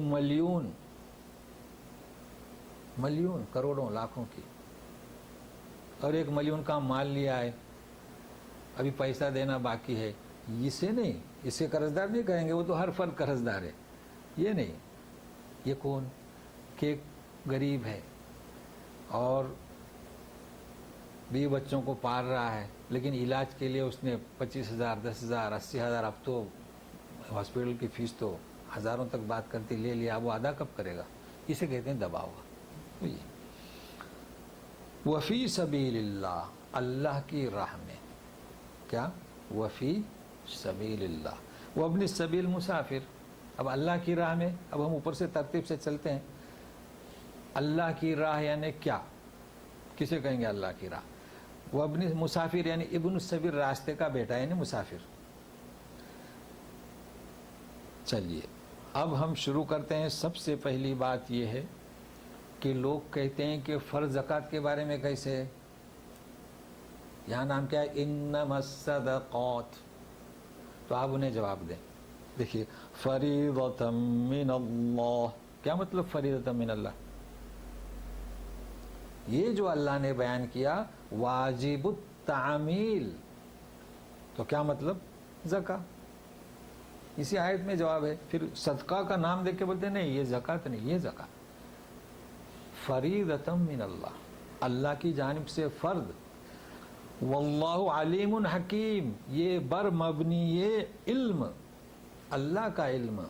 ملیون کروڑوں لاکھوں کی, اور 1 ملین کا مال لیا ہے, ابھی پیسہ دینا باقی ہے. اسے نہیں, اسے قرضدار نہیں کہیں گے, وہ تو ہر فرد قرضدار ہے. یہ نہیں, یہ کون کہ غریب ہے اور 20 بچوں کو پال رہا ہے, لیکن علاج کے لیے اس نے 25,000 10,000 80,000, اب تو ہاسپٹل کی فیس تو ہزاروں تک بات کرتی, لے لیا, وہ ادا کب کرے گا؟ اسے کہتے ہیں دباؤ. وفی سبیل اللہ, اللہ کی راہ میں. کیا؟ وفی سبیل اللہ. وابن السبیل مسافر. اب اللہ کی راہ میں, اب ہم اوپر سے ترتیب سے چلتے ہیں. اللہ کی راہ یعنی کیا؟ کسے کہیں گے اللہ کی راہ؟ وابن مسافر یعنی ابن السبیل, راستے کا بیٹا یعنی مسافر. چلیے اب ہم شروع کرتے ہیں. سب سے پہلی بات یہ ہے کہ لوگ کہتے ہیں کہ فرض زکوٰۃ کے بارے میں کیسے ہے؟ یہاں نام کیا ہے؟ انما الصدقات. تو آپ انہیں جواب دیں. دیکھیے, فریضۃ من اللہ. کیا مطلب فریضۃ من اللہ؟ یہ جو اللہ نے بیان کیا واجب التعمیل, تو کیا مطلب؟ زکوٰۃ. اسی آیت میں جواب ہے. پھر صدقہ کا نام دیکھ کے بولتے ہیں نہیں یہ زکوٰۃ نہیں, یہ زکوٰۃ. فریضۃ من اللہ, اللہ کی جانب سے فرض. واللہ علیم حکیم, یہ بر مبنی علم, اللہ کا علم.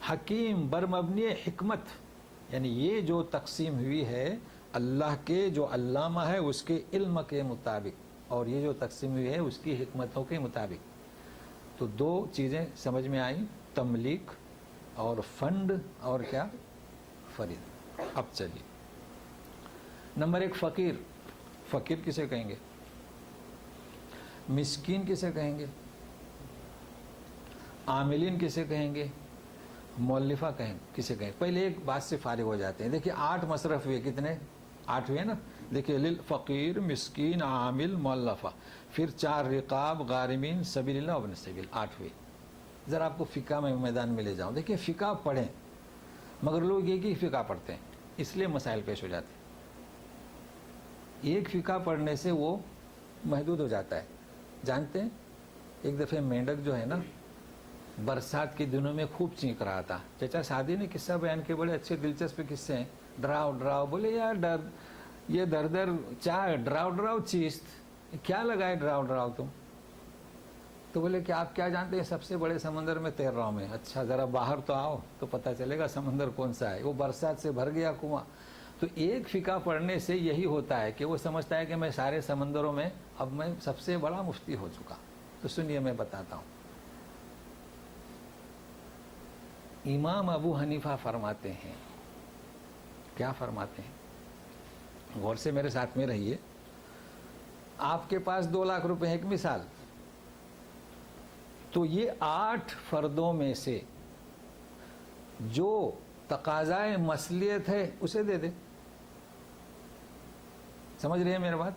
حکیم بر مبنی حکمت, یعنی یہ جو تقسیم ہوئی ہے اللہ کے جو علامہ ہے اس کے علم کے مطابق, اور یہ جو تقسیم ہوئی ہے اس کی حکمتوں کے مطابق. تو 2 چیزیں سمجھ میں آئیں, تملیک اور فنڈ, اور کیا؟ فرید. اب چلیے, نمبر 1 فقیر. فقیر کسے کہیں گے؟ مسکین کسے کہیں گے؟ عاملین کسے کہیں گے؟ مؤلفہ کسے کہیں؟ پہلے ایک بات سے فارغ ہو جاتے ہیں. دیکھیے 8 مصرف ہوئے, کتنے؟ 8 ہوئے نا. دیکھیے للفقیر, مسکین, عامل, مؤلفہ, پھر 4 رقاب, غارمین, سبیل اللہ, ابن السبیل, 8 ہوئے. ذرا آپ کو فقہ میں میدان میں لے جاؤں. دیکھیے فقہ پڑھیں, مگر لوگ ایک ہی فقہ پڑھتے ہیں, اس لیے مسائل پیش ہو جاتے ہیں. ایک فقہ پڑھنے سے وہ محدود ہو جاتا ہے. جانتے ہیں ایک دفعہ مینڈک جو ہے نا برسات کے دنوں میں خوب چینک رہا تھا. چچا سعدی نے قصہ بیان کے, بڑے اچھے دلچسپ قصے ہیں. ڈراؤ. بولے یار یہ در چاہ ڈراؤ چیز, کیا لگائے ڈراؤ تم؟ تو بولے کہ آپ کیا جانتے ہیں, سب سے بڑے سمندر میں تیر رہا ہوں میں. اچھا ذرا باہر تو آؤ تو پتہ چلے گا سمندر کون سا ہے. وہ برسات سے بھر گیا کنواں. تو ایک فقہ پڑھنے سے یہی ہوتا ہے کہ وہ سمجھتا ہے کہ میں سارے سمندروں میں اب میں سب سے بڑا مفتی ہو چکا. تو سنیے میں بتاتا ہوں. امام ابو حنیفہ فرماتے ہیں, کیا فرماتے ہیں؟ غور سے میرے ساتھ میں رہیے. آپ کے پاس 2 لاکھ روپے, ایک مثال, تو یہ 8 فردوں میں سے جو تقاضائے مصلیت ہے اسے دے دے. سمجھ رہے ہیں میرے بات؟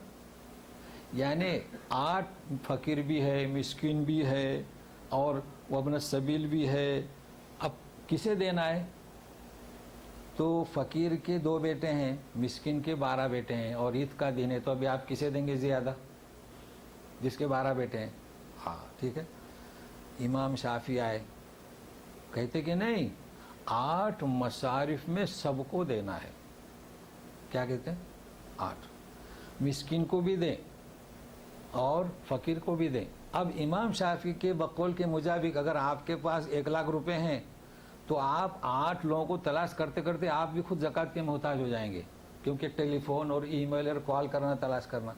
یعنی 8 فقیر بھی ہے, مسکین بھی ہے, اور وابن السبیل بھی ہے. اب کسے دینا ہے؟ تو فقیر کے 2 بیٹے ہیں, مسکین کے 12 بیٹے ہیں, اور عید کا دن ہے, تو ابھی آپ کسے دیں گے زیادہ؟ جس کے 12 بیٹے ہیں. ہاں ٹھیک ہے. امام شافعی آئے, کہتے کہ نہیں 8 مصارف میں سب کو دینا ہے. کیا کہتے ہیں؟ 8 مسکین کو بھی دیں اور فقیر کو بھی دیں. اب امام شافعی کے بقول کے مطابق اگر آپ کے پاس 1 لاکھ روپے ہیں تو آپ 8 لوگوں کو تلاش کرتے کرتے آپ بھی خود زکوٰۃ کے محتاج ہو جائیں گے, کیونکہ ٹیلی فون اور ای میل اور کال کرنا, تلاش کرنا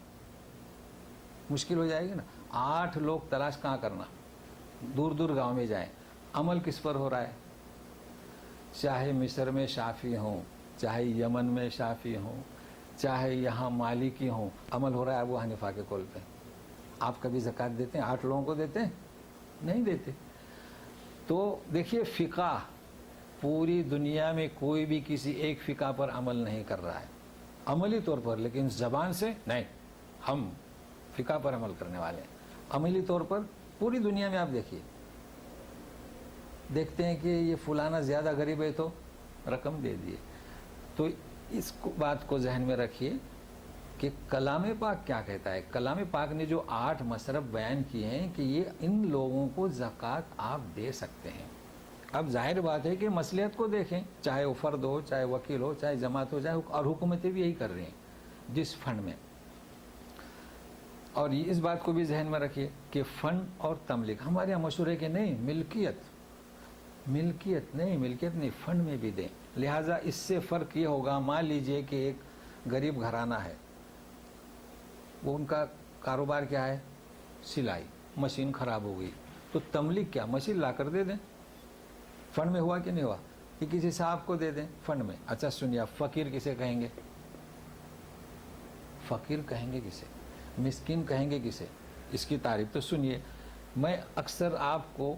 مشکل ہو جائے گی نا. 8 لوگ تلاش کہاں کرنا, دور گاؤں میں جائیں. عمل کس پر ہو رہا ہے؟ چاہے مصر میں شافعی ہوں, چاہے یمن میں شافعی ہوں، چاہے یہاں مالکی ہوں، عمل ہو رہا ہے ابو حنیفہ کے قول پہ۔ آپ کبھی زکوٰۃ دیتے ہیں؟ 8 لوگوں کو دیتے ہیں؟ نہیں دیتے۔ تو دیکھیے فقہ، پوری دنیا میں کوئی بھی کسی ایک فقہ پر عمل نہیں کر رہا ہے عملی طور پر، لیکن زبان سے نہیں، ہم فقہ پر عمل کرنے والے ہیں۔ عملی طور پر پوری دنیا میں آپ دیکھتے ہیں کہ یہ فلانا زیادہ غریب ہے تو رقم دے دیے۔ تو اس بات کو ذہن میں رکھیے کہ کلام پاک کیا کہتا ہے۔ کلام پاک نے جو 8 مصرف بیان کیے ہیں کہ یہ ان لوگوں کو زکوٰۃ آپ دے سکتے ہیں۔ اب ظاہر بات ہے کہ مصلحت کو دیکھیں، چاہے وہ فرد ہو، چاہے وکیل ہو، چاہے جماعت ہو، چاہے اور حکومتیں بھی یہی کر رہی ہیں جس فنڈ میں۔ اور اس بات کو بھی ذہن میں رکھیے کہ فنڈ اور تملیک ہمارے یہاں مشہور ہے کہ نہیں، ملکیت نہیں، فنڈ میں بھی دیں۔ لہٰذا اس سے فرق یہ ہوگا، مان لیجئے کہ ایک غریب گھرانہ ہے، وہ ان کا کاروبار کیا ہے؟ سلائی، مشین خراب ہو گئی تو تملیک کیا؟ مشین لا کر دے دیں۔ فنڈ میں ہوا کہ نہیں ہوا؟ کہ کسی صاحب کو دے دیں فنڈ میں۔ اچھا سنیے، فقیر کسے کہیں گے؟ فقیر کہیں گے کسے؟ مسکین کہیں گے کسے؟ اس کی تعریف تو سنیے، میں اکثر آپ کو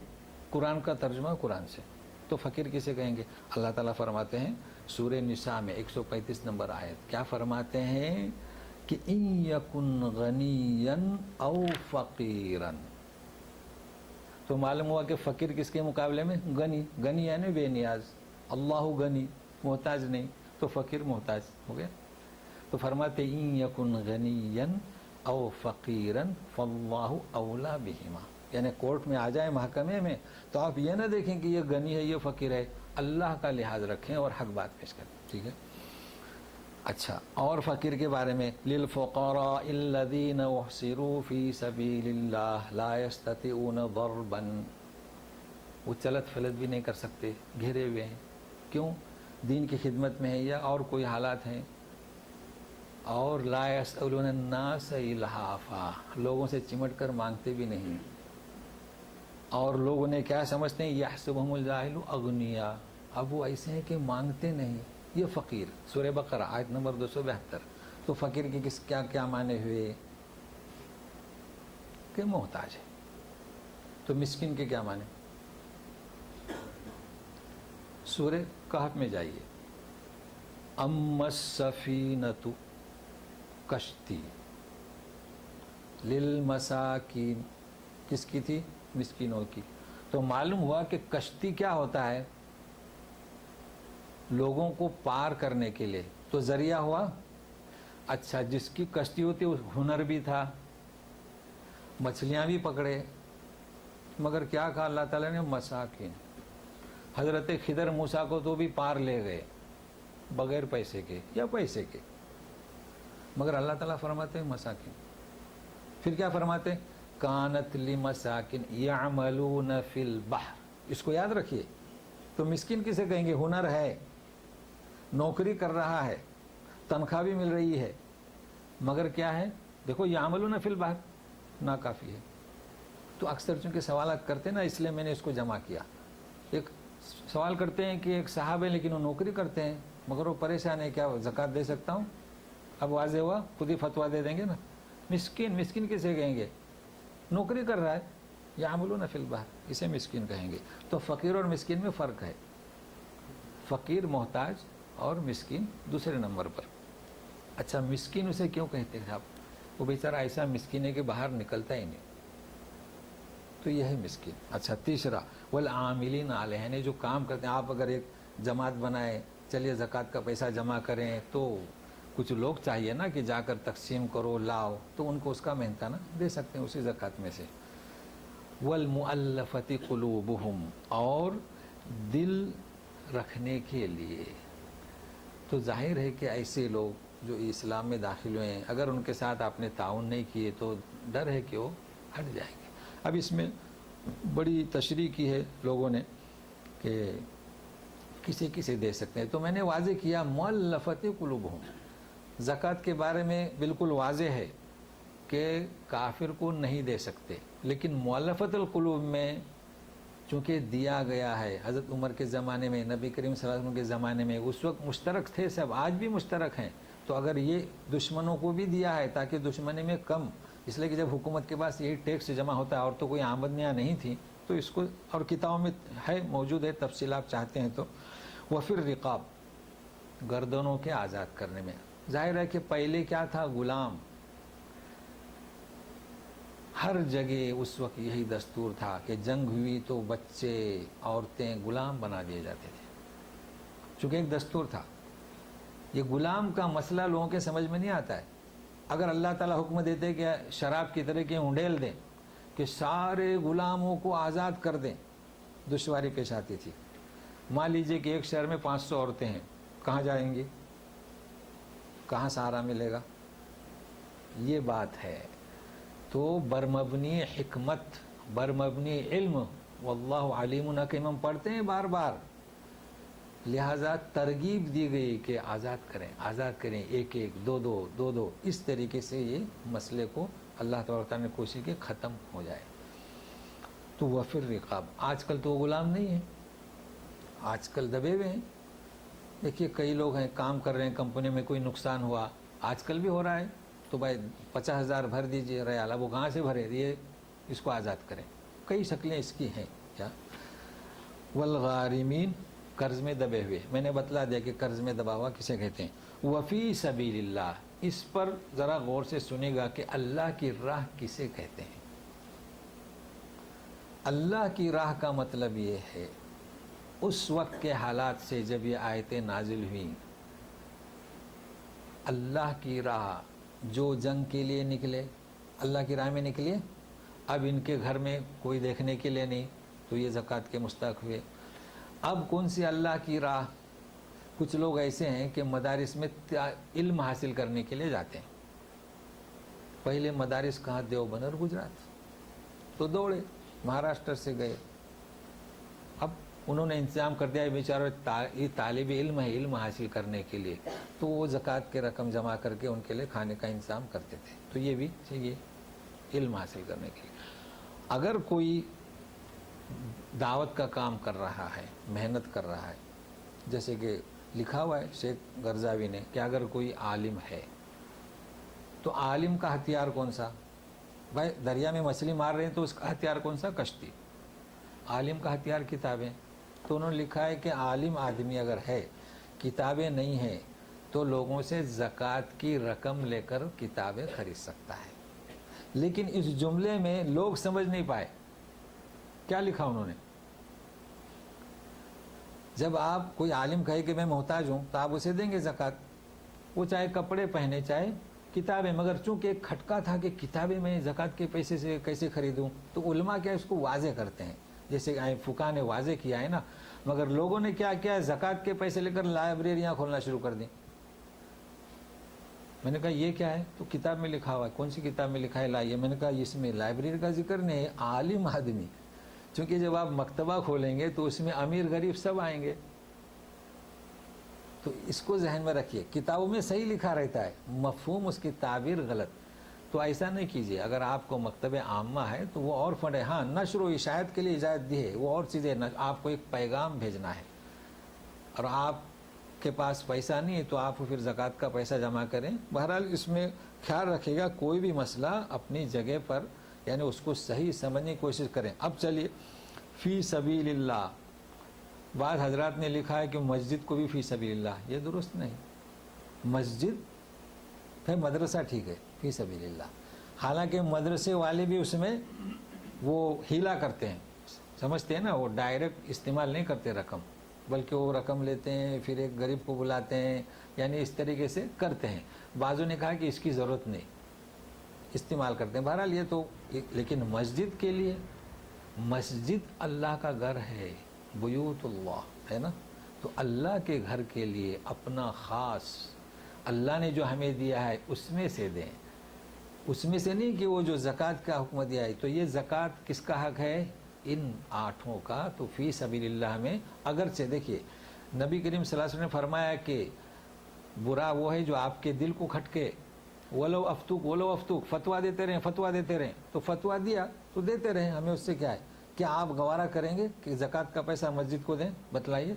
قرآن کا ترجمہ قرآن سے، تو فقیر کسے کہیں گے؟ اللہ تعالیٰ فرماتے ہیں سورہ نساء میں 135 نمبر آیت، کیا فرماتے ہیں کہ ان یکن غنیا او فقیرا۔ تو معلوم ہوا کہ فقیر کس کے مقابلے میں؟ غنی یعنی بے نیاز، اللہ غنی، محتاج نہیں، تو فقیر محتاج ہو گیا۔ تو فرماتے ان یکن غنیا او فقیرا فاللہ اولا بہما، یعنی کورٹ میں آ جائیں، محکمے میں، تو آپ یہ نہ دیکھیں کہ یہ غنی ہے یہ فقیر ہے، اللہ کا لحاظ رکھیں اور حق بات پیش کریں، ٹھیک ہے؟ اچھا، اور فقیر کے بارے میں للفقراء الذین احصروا فی سبیل اللہ لا یستطیعون ضربا، وہ چلت پھلت بھی نہیں کر سکتے، گھرے ہوئے ہیں، کیوں؟ دین کی خدمت میں ہے یا اور کوئی حالات ہیں، اور لا یسألون الناس الحافا، لوگوں سے چمٹ کر مانگتے بھی نہیں، اور لوگ انہیں کیا سمجھتے ہیں؟ یحسبہم الجاہل اغنیاء، اب وہ ایسے ہیں کہ مانگتے نہیں، یہ فقیر۔ سورہ بقرہ آیت نمبر 272۔ تو فقیر کے کیا معنی ہوئے؟ کہ محتاج ہے۔ تو مسکین کے کیا معنی؟ سورہ کہف میں جائیے، اما السفینۃ، کشتی، للمساکین، کس کی تھی؟ مسکینوں کی۔ تو معلوم ہوا کہ کشتی کیا ہوتا ہے؟ لوگوں کو پار کرنے کے لیے، تو ذریعہ ہوا۔ اچھا، جس کی کشتی ہوتی اس ہنر بھی تھا، مچھلیاں بھی پکڑے، مگر کیا کہا اللہ تعالیٰ نے؟ مساکین۔ حضرت خضر موسیٰ کو تو بھی پار لے گئے بغیر پیسے کے یا پیسے کے، مگر اللہ تعالیٰ فرماتے ہیں مساکین۔ پھر کیا فرماتے؟ کانت لمساکین یعملون فی البحر، اس کو یاد رکھیے۔ تو مسکین کسے کہیں گے؟ ہنر ہے، نوکری کر رہا ہے، تنخواہ بھی مل رہی ہے، مگر کیا ہے؟ دیکھو یعملون فی البحر ناکافی ہے۔ تو اکثر چونکہ سوالات کرتے ہیں نا، اس لیے میں نے اس کو جمع کیا۔ ایک سوال کرتے ہیں کہ ایک صاحب ہے لیکن وہ نوکری کرتے ہیں، مگر وہ پریشان ہے، کیا زکوٰۃ دے سکتا ہوں؟ اب واضح ہوا، خود ہی فتویٰ دے دیں گے نا۔ مسکین کسے کہیں گے؟ نوکری کر رہا ہے، یعملون فی البحر، اسے مسکین کہیں گے۔ تو فقیر اور مسکین میں فرق ہے، فقیر محتاج اور مسکین دوسرے نمبر پر۔ اچھا، مسکین اسے کیوں کہتے ہیں آپ؟ وہ بیچارہ ایسا مسکین ہے کہ باہر نکلتا ہی نہیں، تو یہ ہے مسکین۔ اچھا، تیسرا والعاملین علیہ، نے جو کام کرتے ہیں۔ آپ اگر ایک جماعت بنائیں، چلیے زکوٰۃ کا پیسہ جمع کریں، تو کچھ لوگ چاہیے نا کہ جا کر تقسیم کرو، لاؤ، تو ان کو اس کا محنتانہ دے سکتے ہیں اسی زکوٰۃ میں سے۔ والمؤلفۃ قلوبہم، اور دل رکھنے کے لیے۔ تو ظاہر ہے کہ ایسے لوگ جو اسلام میں داخل ہوئے ہیں، اگر ان کے ساتھ آپ نے تعاون نہیں کیے تو ڈر ہے کہ وہ ہٹ جائیں گے۔ اب اس میں بڑی تشریح کی ہے لوگوں نے کہ کسے دے سکتے ہیں، تو میں نے واضح کیا مؤلفۃ قلوبہم۔ زکوٰۃ کے بارے میں بالکل واضح ہے کہ کافر کو نہیں دے سکتے، لیکن مؤلفۃ القلوب میں چونکہ دیا گیا ہے حضرت عمر کے زمانے میں، نبی کریم صلی اللہ علیہ وسلم کے زمانے میں، اس وقت مشترک تھے سب، آج بھی مشترک ہیں، تو اگر یہ دشمنوں کو بھی دیا ہے تاکہ دشمنی میں کم، اس لیے کہ جب حکومت کے پاس یہی ٹیکس جمع ہوتا ہے اور تو کوئی آمدنیاں نہیں تھیں، تو اس کو، اور کتابوں میں ہے، موجود ہے تفصیل، آپ چاہتے ہیں تو. وفر رقاب، گردنوں کے آزاد کرنے میں. ظاہر ہے کہ پہلے کیا تھا، غلام. ہر جگہ اس وقت یہی دستور تھا کہ جنگ ہوئی تو بچے، عورتیں غلام بنا دیے جاتے تھے، چونکہ ایک دستور تھا. یہ غلام کا مسئلہ لوگوں کے سمجھ میں نہیں آتا ہے. اگر اللہ تعالیٰ حکم دیتے کہ شراب کی طرح کے انڈیل دیں کہ سارے غلاموں کو آزاد کر دیں، دشواری پیش آتی تھی. مان لیجئے کہ ایک شہر میں 500 عورتیں ہیں، کہاں جائیں گی، کہاں سہارا ملے گا؟ یہ بات ہے. تو برمبنی حکمت، برمبنی علم، واللہ علیم حکیم، ہم پڑھتے ہیں بار بار، لہذا ترغیب دی گئی کہ آزاد کریں، آزاد کریں، ایک ایک، دو دو، دو دو، اس طریقے سے یہ مسئلے کو اللہ تعالیٰ نے کوشش کی ختم ہو جائے. تو وفر رقاب، آج کل تو وہ غلام نہیں ہیں، آج کل دبے ہوئے ہیں. دیکھیے کئی لوگ ہیں کام کر رہے ہیں کمپنی میں، کوئی نقصان ہوا، آج کل بھی ہو رہا ہے، تو بھائی 50,000 بھر دیجئے ریال، اب وہ کہاں سے بھرے، یہ اس کو آزاد کریں. کئی شکلیں اس کی ہیں. کیا والغارمین، قرض میں دبے ہوئے. میں نے بتلا دیا کہ قرض میں دبا ہوا کسے کہتے ہیں. وفی سبیل اللہ، اس پر ذرا غور سے سنیں گا کہ اللہ کی راہ کسے کہتے ہیں. اللہ کی راہ کا مطلب یہ ہے، اس وقت کے حالات سے جب یہ آیتیں نازل ہوئیں، اللہ کی راہ، جو جنگ کے لیے نکلے اللہ کی راہ میں نکلے، اب ان کے گھر میں کوئی دیکھنے کے لیے نہیں تو یہ زکوٰۃ کے مستحق ہوئے. اب کون سی اللہ کی راہ؟ کچھ لوگ ایسے ہیں کہ مدارس میں علم حاصل کرنے کے لیے جاتے ہیں. پہلے مدارس کہاں، دیوبند اور گجرات، تو دوڑے مہاراشٹر سے گئے. اب انہوں نے انتظام کر دیا بیچارے، یہ طالب علم ہے، علم حاصل کرنے کے لیے، تو وہ زکوٰۃ کے رقم جمع کر کے ان کے لیے کھانے کا انتظام کرتے تھے. تو یہ بھی چاہیے علم حاصل کرنے کے لیے. اگر کوئی دعوت کا کام کر رہا ہے، محنت کر رہا ہے، جیسے کہ لکھا ہوا ہے شیخ غرضاوی نے کہ اگر کوئی عالم ہے تو عالم کا ہتھیار کون سا؟ بھائی دریا میں مچھلی مار رہے ہیں تو اس کا ہتھیار کون سا؟ کشتی. عالم کا ہتھیار کتابیں. تو انہوں نے لکھا ہے کہ عالم آدمی اگر ہے، کتابیں نہیں ہیں، تو لوگوں سے زکوٰۃ کی رقم لے کر کتابیں خرید سکتا ہے. لیکن اس جملے میں لوگ سمجھ نہیں پائے کیا لکھا انہوں نے. جب آپ کوئی عالم کہے کہ میں محتاج ہوں تو آپ اسے دیں گے زکوٰۃ، وہ چاہے کپڑے پہنے چاہے کتابیں. مگر چونکہ ایک کھٹکا تھا کہ کتابیں میں زکوٰۃ کے پیسے سے کیسے خریدوں، تو علماء کیا اس کو واضح کرتے ہیں، جیسے فقہاء نے واضح کیا ہے نا. مگر لوگوں نے کیا کیا، زکوٰۃ کے پیسے لے کر لائبریریاں کھولنا شروع کر دیں. میں نے کہا یہ کیا ہے؟ تو کتاب میں لکھا ہوا ہے. کون سی کتاب میں لکھا ہے؟ لائیے. میں نے کہا اس میں لائبریری کا ذکر نہیں ہے، عالم آدمی. چونکہ جب آپ مکتبہ کھولیں گے تو اس میں امیر غریب سب آئیں گے. تو اس کو ذہن میں رکھیے، کتابوں میں صحیح لکھا رہتا ہے، مفہوم اس کی تعبیر غلط. تو ایسا نہیں کیجیے. اگر آپ کو مکتب عامہ ہے تو وہ اور فنڈ ہے، ہاں نشر و اشاعت کے لیے اجازت دی ہے، وہ اور چیزیں. آپ کو ایک پیغام بھیجنا ہے اور آپ کے پاس پیسہ نہیں ہے تو آپ پھر زکوٰۃ کا پیسہ جمع کریں. بہرحال اس میں خیال رکھے گا، کوئی بھی مسئلہ اپنی جگہ پر، یعنی اس کو صحیح سمجھنے کی کوشش کریں. اب چلیے فی سبیل اللہ. بعض حضرات نے لکھا ہے کہ مسجد کو بھی فی سبیل اللہ، یہ درست نہیں. مسجد ہے، مدرسہ ٹھیک ہے، فی سبیل اللہ. حالانکہ مدرسے والے بھی اس میں وہ ہیلا کرتے ہیں، سمجھتے ہیں نا، وہ ڈائریکٹ استعمال نہیں کرتے رقم، بلکہ وہ رقم لیتے ہیں پھر ایک غریب کو بلاتے ہیں، یعنی اس طریقے سے کرتے ہیں. بعضوں نے کہا کہ اس کی ضرورت نہیں، استعمال کرتے ہیں. بہرحال یہ تو، لیکن مسجد کے لیے، مسجد اللہ کا گھر ہے، بیوت اللہ ہے نا. تو اللہ کے گھر کے لیے اپنا خاص اللہ نے جو ہمیں دیا ہے اس میں سے دیں. اس میں سے نہیں کہ وہ جو زکوٰۃ کا حکم دیا ہے. تو یہ زکوٰۃ کس کا حق ہے؟ ان 8 کا. تو فی سبیل اللہ میں اگرچہ دیکھیے نبی کریم صلی اللہ علیہ وسلم نے فرمایا کہ برا وہ ہے جو آپ کے دل کو کھٹکے. ولو افتوک فتویٰ دیتے رہیں، فتویٰ دیتے رہیں. تو فتویٰ دیا تو دیتے رہیں، ہمیں اس سے کیا ہے. کیا آپ گوارا کریں گے کہ زکوٰۃ کا پیسہ مسجد کو دیں؟ بتلائیے.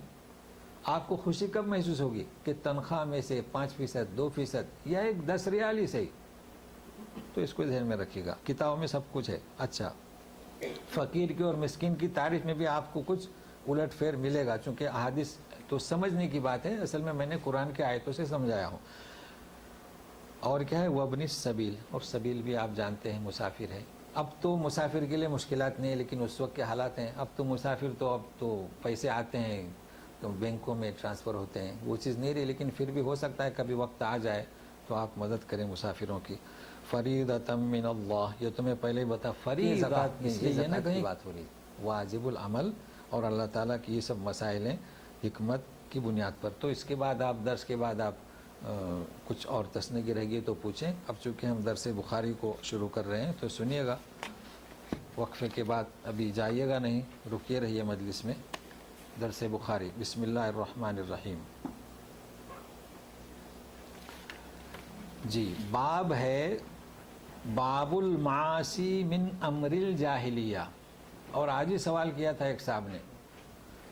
آپ کو خوشی کب محسوس ہوگی کہ تنخواہ میں سے 5%، 2% یا ایک 10 ریال ہی صحیح. تو اس کو ذہن میں رکھیے گا. کتابوں میں سب کچھ ہے. اچھا، فقیر کی اور مسکین کی تعریف میں بھی آپ کو کچھ الٹ پھیر ملے گا، چونکہ احادیث تو سمجھنے کی بات ہے، اصل میں نے قرآن کے آیتوں سے سمجھایا ہوں. اور کیا ہے؟ وابن السبیل، اور سبیل بھی آپ جانتے ہیں مسافر ہے. اب تو مسافر کے لیے مشکلات نہیں ہیں، لیکن اس وقت کے حالات ہیں. اب تو مسافر تو اب تو پیسے آتے ہیں تو بینکوں میں ٹرانسفر ہوتے ہیں، وہ چیز نہیں رہی، لیکن پھر بھی ہو سکتا ہے کبھی وقت آ جائے تو آپ مدد کریں مسافروں کی. فریضۃ من اللہ، یہ تمہیں پہلے ہی بتا، فریضہ اس لیے یہ نہ کہیں بات ہو رہی، واجب العمل، اور اللہ تعالیٰ کی یہ سب مسائل ہیں حکمت کی بنیاد پر. تو اس کے بعد آپ درس کے بعد آپ کچھ اور تسنگی رہ گئی تو پوچھیں. اب چونکہ ہم درس بخاری کو شروع کر رہے ہیں تو سنیے گا. وقفے کے بعد ابھی جائیے گا نہیں، رکیے رہیے مجلس میں. درس بخاری. بسم اللہ الرحمن الرحیم. جی، باب ہے باب المعاصی من امر الجاہلیہ. اور آج ہی سوال کیا تھا ایک صاحب نے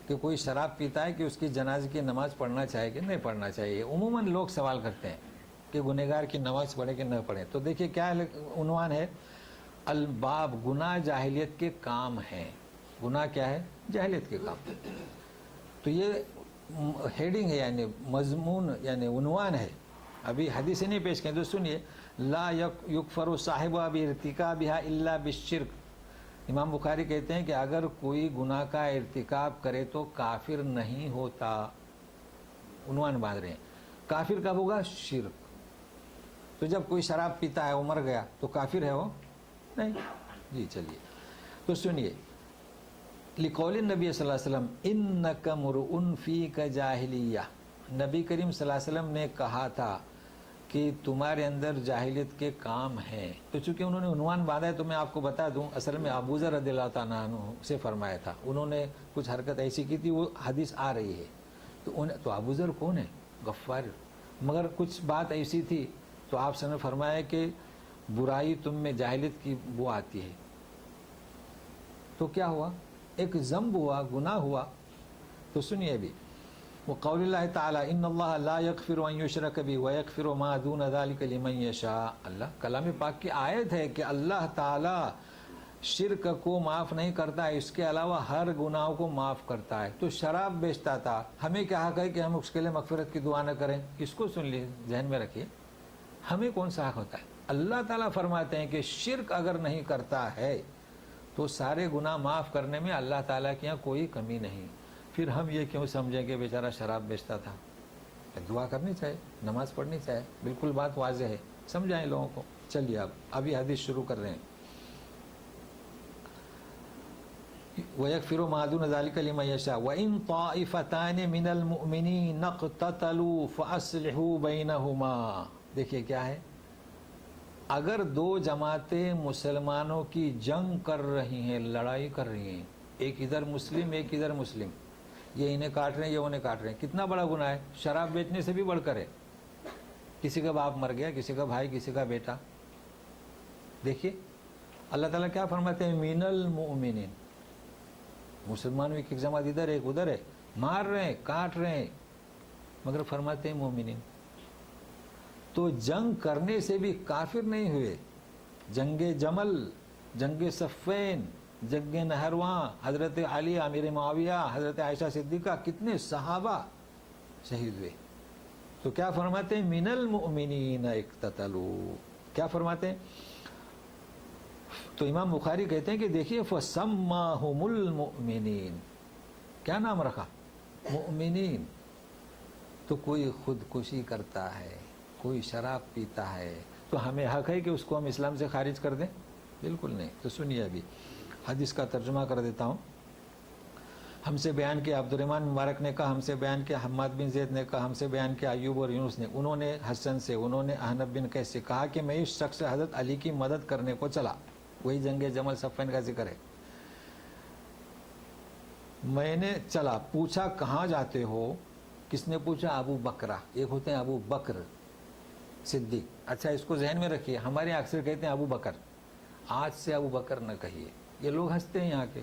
کہ کوئی شراب پیتا ہے کہ اس کی جنازے کی نماز پڑھنا چاہیے کہ نہیں پڑھنا چاہیے. عموماً لوگ سوال کرتے ہیں کہ گنہگار کی نماز پڑھے کہ نہ پڑھے. تو دیکھیے کیا عنوان ہے، الباب، گناہ جاہلیت کے کام ہیں. گناہ کیا ہے؟ جاہلیت کے کام. تو یہ ہیڈنگ ہے، یعنی مضمون، یعنی عنوان ہے. ابھی حدیث نہیں پیش کریں تو سنیے. لا یکفر صاحبہ بارتکابہا الا بالشرک. امام بخاری کہتے ہیں کہ اگر کوئی گناہ کا ارتکاب کرے تو کافر نہیں ہوتا. عنوان باندھ رہے ہیں. کافر کب ہوگا؟ شرک. تو جب کوئی شراب پیتا ہے وہ مر گیا تو کافر ہے وہ؟ نہیں. جی چلیے تو سنیے. لقول النبی صلی اللہ علیہ وسلم انک مرء فیک جاہلیہ. نبی کریم صلی اللہ علیہ وسلم نے کہا تھا کہ تمہارے اندر جاہلیت کے کام ہیں. تو چونکہ انہوں نے عنوان باندھا ہے تو میں آپ کو بتا دوں، اصل میں ابو ذر رضی اللہ تعالیٰ عنہ سے فرمایا تھا. انہوں نے کچھ حرکت ایسی کی تھی، وہ حدیث آ رہی ہے. تو ابو ذر کون ہے؟ غفار. مگر کچھ بات ایسی تھی تو آپ سے نے فرمایا کہ برائی تم میں جاہلیت کی وہ آتی ہے. تو کیا ہوا؟ ایک ذنب ہوا، گناہ ہوا. تو سنیے بھی. وقول اللہ تعالیٰ ان اللہ لا یغفر ان یشرک بہ ویغفر ما دون ذلک لمن یشاء. اللہ کلام پاک کی آیت ہے کہ اللہ تعالیٰ شرک کو معاف نہیں کرتا ہے، اس کے علاوہ ہر گناہ کو معاف کرتا ہے. تو شراب بیچتا تھا، ہمیں کیا حق ہے کہ ہم اس کے لیے مغفرت کی دعا نہ کریں؟ اس کو سن لیے، ذہن میں رکھیے. ہمیں کون سا حق ہوتا ہے؟ اللہ تعالیٰ فرماتے ہیں کہ شرک اگر نہیں کرتا ہے تو سارے گناہ معاف کرنے میں اللہ تعالیٰ کے یہاں کوئی کمی نہیں. پھر ہم یہ کیوں سمجھیں کہ بیچارہ شراب بیچتا تھا؟ دعا کرنی چاہیے، نماز پڑھنی چاہیے. بالکل بات واضح ہے، سمجھائیں لوگوں کو. چلیے ابھی حدیث شروع کر رہے ہیں. وَيَغْفِرُ مَا دُونَ ذَلِكَ لِمَن يَشَاءُ وَإِن طَائِفَتَانِ مِنَ الْمُؤْمِنِينَ اقْتَتَلُوا فَأَصْلِحُوا بَيْنَهُمَا. دیکھیے کیا ہے، اگر دو جماعتیں مسلمانوں کی جنگ کر رہی ہیں، لڑائی کر رہی ہیں، ایک ادھر مسلم ایک ادھر مسلم، یہ انہیں کاٹ رہے ہیں یہ انہیں کاٹ رہے ہیں، کتنا بڑا گناہ ہے؟ شراب بیچنے سے بھی بڑھ کر ہے. کسی کا باپ مر گیا، کسی کا بھائی، کسی کا بیٹا. دیکھیے اللہ تعالیٰ کیا فرماتے ہیں، من المؤمنین. مسلمانوں ایک جماعت ادھر ایک ادھر ہے، مار رہے ہیں کاٹ رہے ہیں، مگر فرماتے ہیں مومنین. تو جنگ کرنے سے بھی کافر نہیں ہوئے. جنگ جمل، جنگ صفین، جنگ نہرواں، حضرت علی امیر معاویہ، حضرت عائشہ صدیقہ، کتنے صحابہ شہید ہوئے. تو کیا فرماتے ہیں، من المؤمنین اقتتلوا. کیا فرماتے ہیں؟ تو امام بخاری کہتے ہیں کہ دیکھیے فسماہم المؤمنین. کیا نام رکھا؟ مؤمنین. تو کوئی خودکشی کرتا ہے، کوئی شراب پیتا ہے تو ہمیں حق ہے کہ اس کو ہم اسلام سے خارج کر دیں؟ بالکل نہیں. تو سنیے ابھی حدیث کا ترجمہ کر دیتا ہوں. ہم سے بیان کیا عبد الرحمن مبارک نے کہا، ہم سے بیان کیا حماد بن زید نے کہا، ہم سے بیان کیا ایوب اور یونس نے، انہوں نے حسن سے، انہوں نے احنف بن قیس سے کہا کہ میں اس شخص حضرت علی کی مدد کرنے کو چلا. وہی جنگ جمل صفین کا ذکر ہے. میں نے چلا، پوچھا کہاں جاتے ہو؟ کس نے پوچھا؟ ابو بکرہ. ایک ہوتے ہیں ابو بکر صدیق. اچھا اس کو ذہن میں رکھیے، ہمارے اکثر کہتے ہیں ابو بکر. آج سے ابو بکر نہ کہیے، یہ لوگ ہنستے ہیں یہاں کے.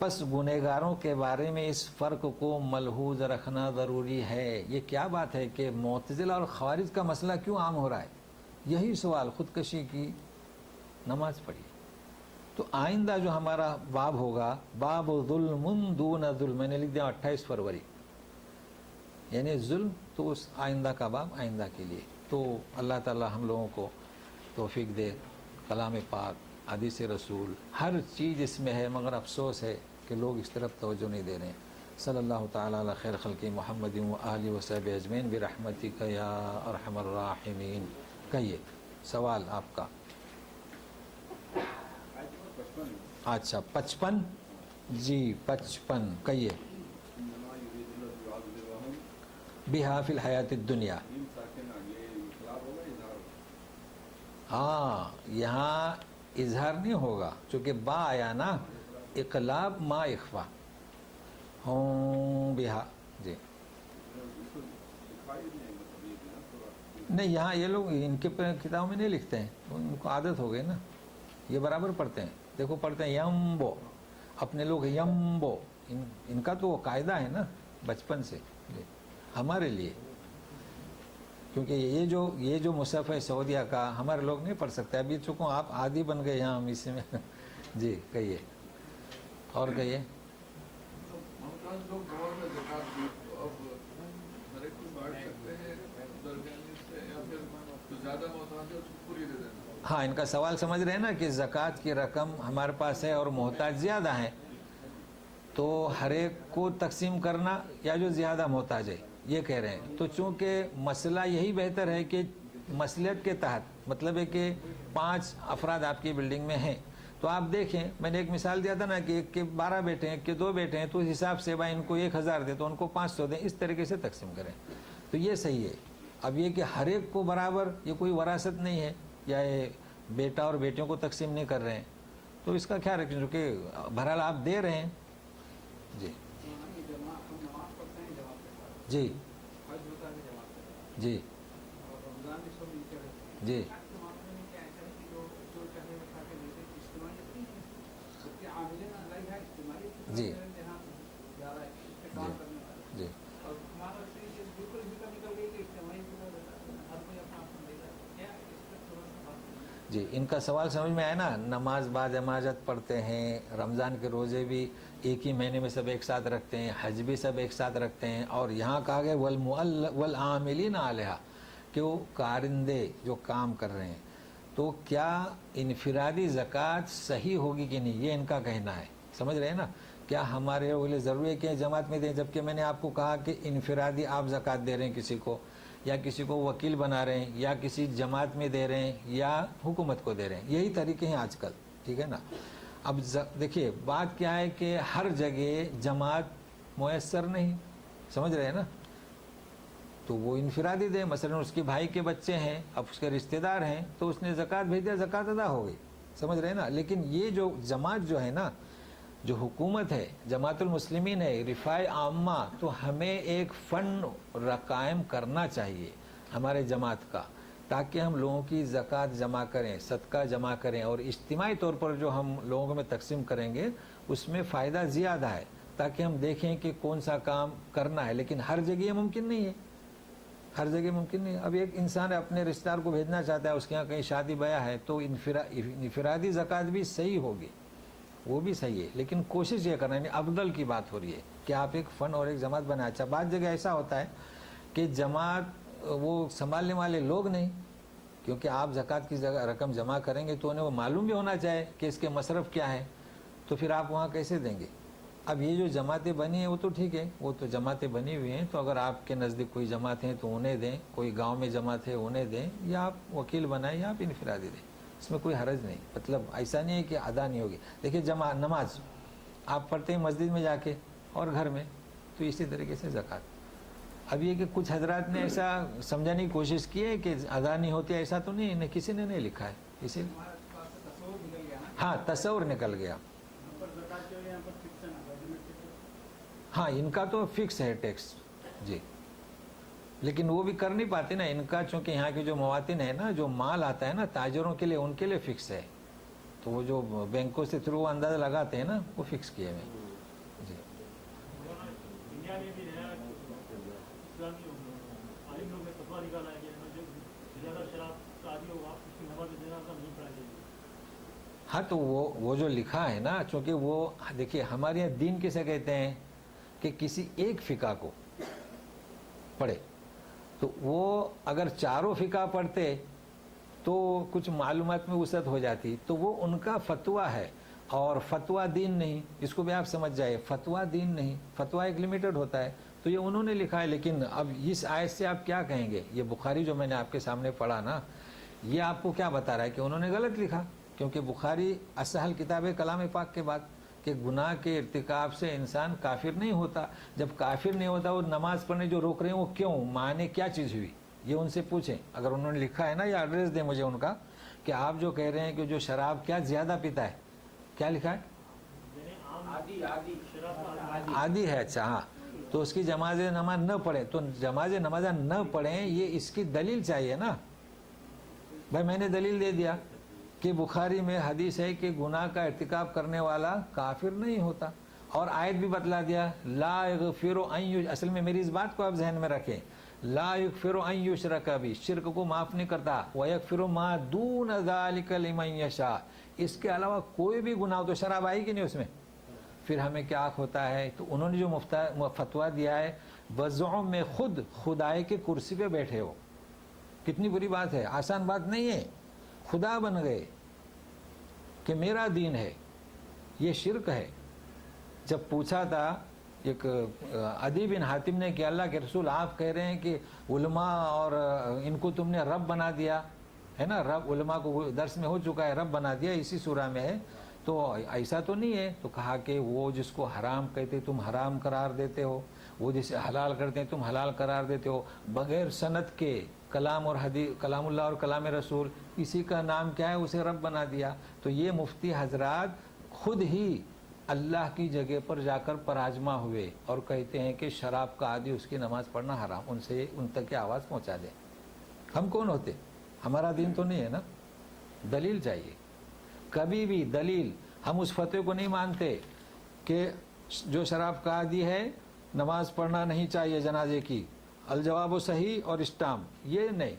پس گنہگاروں کے بارے میں اس فرق کو ملحوظ رکھنا ضروری ہے۔ یہ کیا بات ہے کہ معتزلہ اور خوارج کا مسئلہ کیوں عام ہو رہا ہے؟ یہی سوال، خودکشی کی نماز پڑھی۔ تو آئندہ جو ہمارا باب ہوگا، باب ظلم دون ظلم، میں نے لکھ دیا 28 فروری، یعنی ظلم، تو اس آئندہ کا باب آئندہ کے لیے۔ تو اللہ تعالی ہم لوگوں کو توفیق دے، کلام پاک، حدیث رسول، ہر چیز اس میں ہے، مگر افسوس ہے کہ لوگ اس طرف توجہ نہیں دے رہے ہیں۔ صلی اللہ تعالی علی خیر خلق محمد و آلہ و صحبہ اجمعین برحمتک یا ارحم الراحمین۔ کہیے سوال آپ کا۔ اچھا 55، جی 55 کہیے۔ بہا فی الحیات الدنیا، ہاں یہاں اظہار نہیں ہوگا چونکہ با آیا نا، اقلاب ما اخفا، ہوں بہا، جی نہیں، یہاں یہ لوگ ان کے کتابوں میں نہیں لکھتے ہیں، ان کو عادت ہو گئی نا، یہ برابر پڑھتے ہیں، دیکھو پڑھتے ہیں یمبو، اپنے لوگ یمبو، ان کا تو قاعدہ ہے نا بچپن سے ہمارے لیے، کیونکہ یہ جو مصحف ہے سعودیہ کا، ہمارے لوگ نہیں پڑھ سکتے، ابھی چونکہ آپ عادی بن گئے یہاں ہم اسی میں جی کہیے اور کہیے۔ ہاں ان کا سوال سمجھ رہے ہیں نا کہ زکوٰۃ کی رقم ہمارے پاس ہے اور محتاج زیادہ ہیں، تو ہر ایک کو تقسیم کرنا یا جو زیادہ محتاج ہے یہ کہہ رہے ہیں۔ تو چونکہ مسئلہ یہی بہتر ہے کہ مصلحت کے تحت، مطلب ہے کہ 5 افراد آپ کی بلڈنگ میں ہیں، تو آپ دیکھیں، میں نے ایک مثال دیا تھا نا کہ ایک کے 12 بیٹے ہیں، ایک کے 2 بیٹے ہیں، تو اس حساب سے بھائی ان کو 1000 دے تو ان کو 500 دیں، اس طریقے سے تقسیم کریں، تو یہ صحیح ہے۔ اب یہ کہ ہر ایک کو برابر، یہ کوئی وراثت نہیں ہے، یا یہ بیٹا اور بیٹیوں کو تقسیم نہیں کر رہے ہیں، تو اس کا خیال رکھیں، کیونکہ بہرحال آپ دے رہے ہیں۔ جی جی جی جی جی جی جی ان کا سوال سمجھ میں آیا نا، نماز باجماعت پڑھتے ہیں، رمضان کے روزے بھی ایک ہی مہینے میں سب ایک ساتھ رکھتے ہیں، حج بھی سب ایک ساتھ رکھتے ہیں، اور یہاں کہا گیا والعاملین علیہا، کہ وہ کارندے جو کام کر رہے ہیں، تو کیا انفرادی زکوٰۃ صحیح ہوگی کہ نہیں، یہ ان کا کہنا ہے، سمجھ رہے ہیں نا؟ کیا ہمارے لیے ضروری ہے کہ جماعت میں دیں، جبکہ میں نے آپ کو کہا کہ انفرادی آپ زکوٰۃ دے رہے ہیں کسی کو، یا کسی کو وکیل بنا رہے ہیں، یا کسی جماعت میں دے رہے ہیں، یا حکومت کو دے رہے ہیں، یہی طریقے ہیں آج کل، ٹھیک ہے نا؟ اب دیکھیے بات کیا ہے کہ ہر جگہ جماعت میسر نہیں، سمجھ رہے ہیں نا؟ تو وہ انفرادی دے، مثلا اس کے بھائی کے بچے ہیں، اب اس کے رشتہ دار ہیں، تو اس نے زکوٰۃ بھیج دیا، زکوٰۃ ادا ہو گئی، سمجھ رہے ہیں نا؟ لیکن یہ جو جماعت جو ہے نا، جو حکومت ہے، جماعت المسلمین ہے، رفاع عامہ، تو ہمیں ایک فنڈ قائم کرنا چاہیے ہمارے جماعت کا، تاکہ ہم لوگوں کی زکوٰۃ جمع کریں، صدقہ جمع کریں، اور اجتماعی طور پر جو ہم لوگوں میں تقسیم کریں گے اس میں فائدہ زیادہ ہے، تاکہ ہم دیکھیں کہ کون سا کام کرنا ہے۔ لیکن ہر جگہ یہ ممکن نہیں ہے، ہر جگہ ممکن نہیں ہے۔ اب ایک انسان اپنے رشتہ دار کو بھیجنا چاہتا ہے، اس کے یہاں کہیں شادی بیاہ ہے، تو انفرادی زکوٰۃ بھی صحیح ہوگی، وہ بھی صحیح ہے، لیکن کوشش یہ کرنا ہے، افضل کی بات ہو رہی ہے کہ آپ ایک فن اور ایک جماعت بنائیں۔ اچھا بعض جگہ ایسا ہوتا ہے کہ جماعت وہ سنبھالنے والے لوگ نہیں، کیونکہ آپ زکوٰۃ کی رقم جمع کریں گے تو انہیں وہ معلوم بھی ہونا چاہے کہ اس کے مصرف کیا ہے، تو پھر آپ وہاں کیسے دیں گے؟ اب یہ جو جماعتیں بنی ہیں وہ تو ٹھیک ہے، وہ تو جماعتیں بنی ہوئی ہیں، تو اگر آپ کے نزدیک کوئی جماعت ہیں تو انہیں دیں، کوئی گاؤں میں جماعت ہے انہیں دیں، یا آپ وکیل بنائیں یا آپ انفرادی دیں، اس میں کوئی حرج نہیں، مطلب ایسا نہیں ہے کہ ادا نہیں ہوگی۔ دیکھیے نماز آپ پڑھتے ہیں مسجد میں جا کے اور گھر میں، تو اسی طریقے سے زکوٰۃ۔ اب یہ کہ کچھ حضرات نے ایسا سمجھانے کی کوشش کی ہے کہ ادا نہیں ہوتی، ایسا تو نہیں، کسی نے نہیں لکھا ہے، اسی ہاں تصور نکل گیا۔ ہاں ان کا تو فکس ہے ٹیکس، جی، لیکن وہ بھی کر نہیں پاتے نا، ان کا چونکہ یہاں کے جو مواطن ہے نا، جو مال آتا ہے نا تاجروں کے لیے، ان کے لیے فکس ہے، تو وہ جو بینکوں سے تھرو اندازہ لگاتے ہیں نا، وہ فکس کیے ہوئے۔ جی انڈیا میں بھی ہے اسلامی عالم لوگ نے فتویٰ نکالا ہے کہ جو زیادہ شراب کا عادی ہوگا اس کی نماز جنازہ نہیں پڑھائی جائے گی. ہاں تو وہ جو لکھا ہے نا، چونکہ وہ دیکھیے ہمارے یہاں دین کسے کہتے ہیں کہ کسی ایک فقہ کو پڑھے، تو وہ اگر چاروں فقہ پڑھتے تو کچھ معلومات میں وسعت ہو جاتی، تو وہ ان کا فتویٰ ہے، اور فتویٰ دین نہیں. اس کو بھی آپ سمجھ جائے، فتویٰ دین نہیں، فتویٰ ایک لمیٹڈ ہوتا ہے. تو یہ انہوں نے لکھا ہے. لیکن اب اس آیت سے آپ کیا کہیں گے؟ یہ بخاری جو میں نے آپ کے سامنے پڑھا نا، یہ آپ کو کیا بتا رہا ہے کہ انہوں نے غلط لکھا، کیونکہ بخاری اسہل کتاب ہے کلام پاک کے بعد، کہ گناہ کے ارتکاب سے انسان کافر نہیں ہوتا. جب کافر نہیں ہوتا، وہ نماز پڑھنے جو روک رہے ہیں وہ کیوں، معنی کیا چیز ہوئی، یہ ان سے پوچھیں. اگر انہوں نے لکھا ہے نا، یا ایڈریس دیں مجھے ان کا، کہ آپ جو کہہ رہے ہیں کہ جو شراب کیا زیادہ پیتا ہے، کیا لکھا ہے؟ عادی ہے. اچھا ہاں، تو اس کی جماز نماز نہ پڑھیں. تو جماز نماز نہ پڑھیں، یہ اس کی دلیل چاہیے نا. بھائی میں نے دلیل دے دیا کہ بخاری میں حدیث ہے کہ گناہ کا ارتکاب کرنے والا کافر نہیں ہوتا، اور آیت بھی بتلا دیا لا یغفر ان، اصل میں میری اس بات کو آپ ذہن میں رکھیں، لا یغفر ان یشرک بہ، شرک کو معاف نہیں کرتا، ویغفر ما دون ذلک لمن یشاء، اس کے علاوہ کوئی بھی گناہ ہو. تو شراب آئی کہ نہیں اس میں؟ پھر ہمیں کیا ہوتا ہے؟ تو انہوں نے جو فتویٰ دیا ہے، بزعم میں خود خدائے کے کرسی پہ بیٹھے ہو. کتنی بری بات ہے، آسان بات نہیں ہے. خدا بن گئے کہ میرا دین ہے، یہ شرک ہے. جب پوچھا تھا ایک عدی بن حاتم نے کہ اللہ کے رسول آپ کہہ رہے ہیں کہ علماء اور ان کو تم نے رب بنا دیا ہے نا، رب علماء کو درس میں ہو چکا ہے، رب بنا دیا، اسی سورہ میں ہے، تو ایسا تو نہیں ہے. تو کہا کہ وہ جس کو حرام کہتے تم حرام قرار دیتے ہو، وہ جسے حلال کرتے ہیں تم حلال قرار دیتے ہو، بغیر سند کے کلام اور حدیث، کلام اللہ اور کلام رسول، اسی کا نام کیا ہے، اسے رب بنا دیا. تو یہ مفتی حضرات خود ہی اللہ کی جگہ پر جا کر پراجما ہوئے اور کہتے ہیں کہ شراب کا عادی اس کی نماز پڑھنا حرام. ان تک آواز پہنچا دیں. ہم کون ہوتے؟ ہمارا دین تو نہیں ہے نا. دلیل چاہیے. کبھی بھی دلیل، ہم اس فتوے کو نہیں مانتے کہ جو شراب کا عادی ہے نماز پڑھنا نہیں چاہیے جنازے کی، الجواب و صحیح اور اسٹام، یہ نہیں.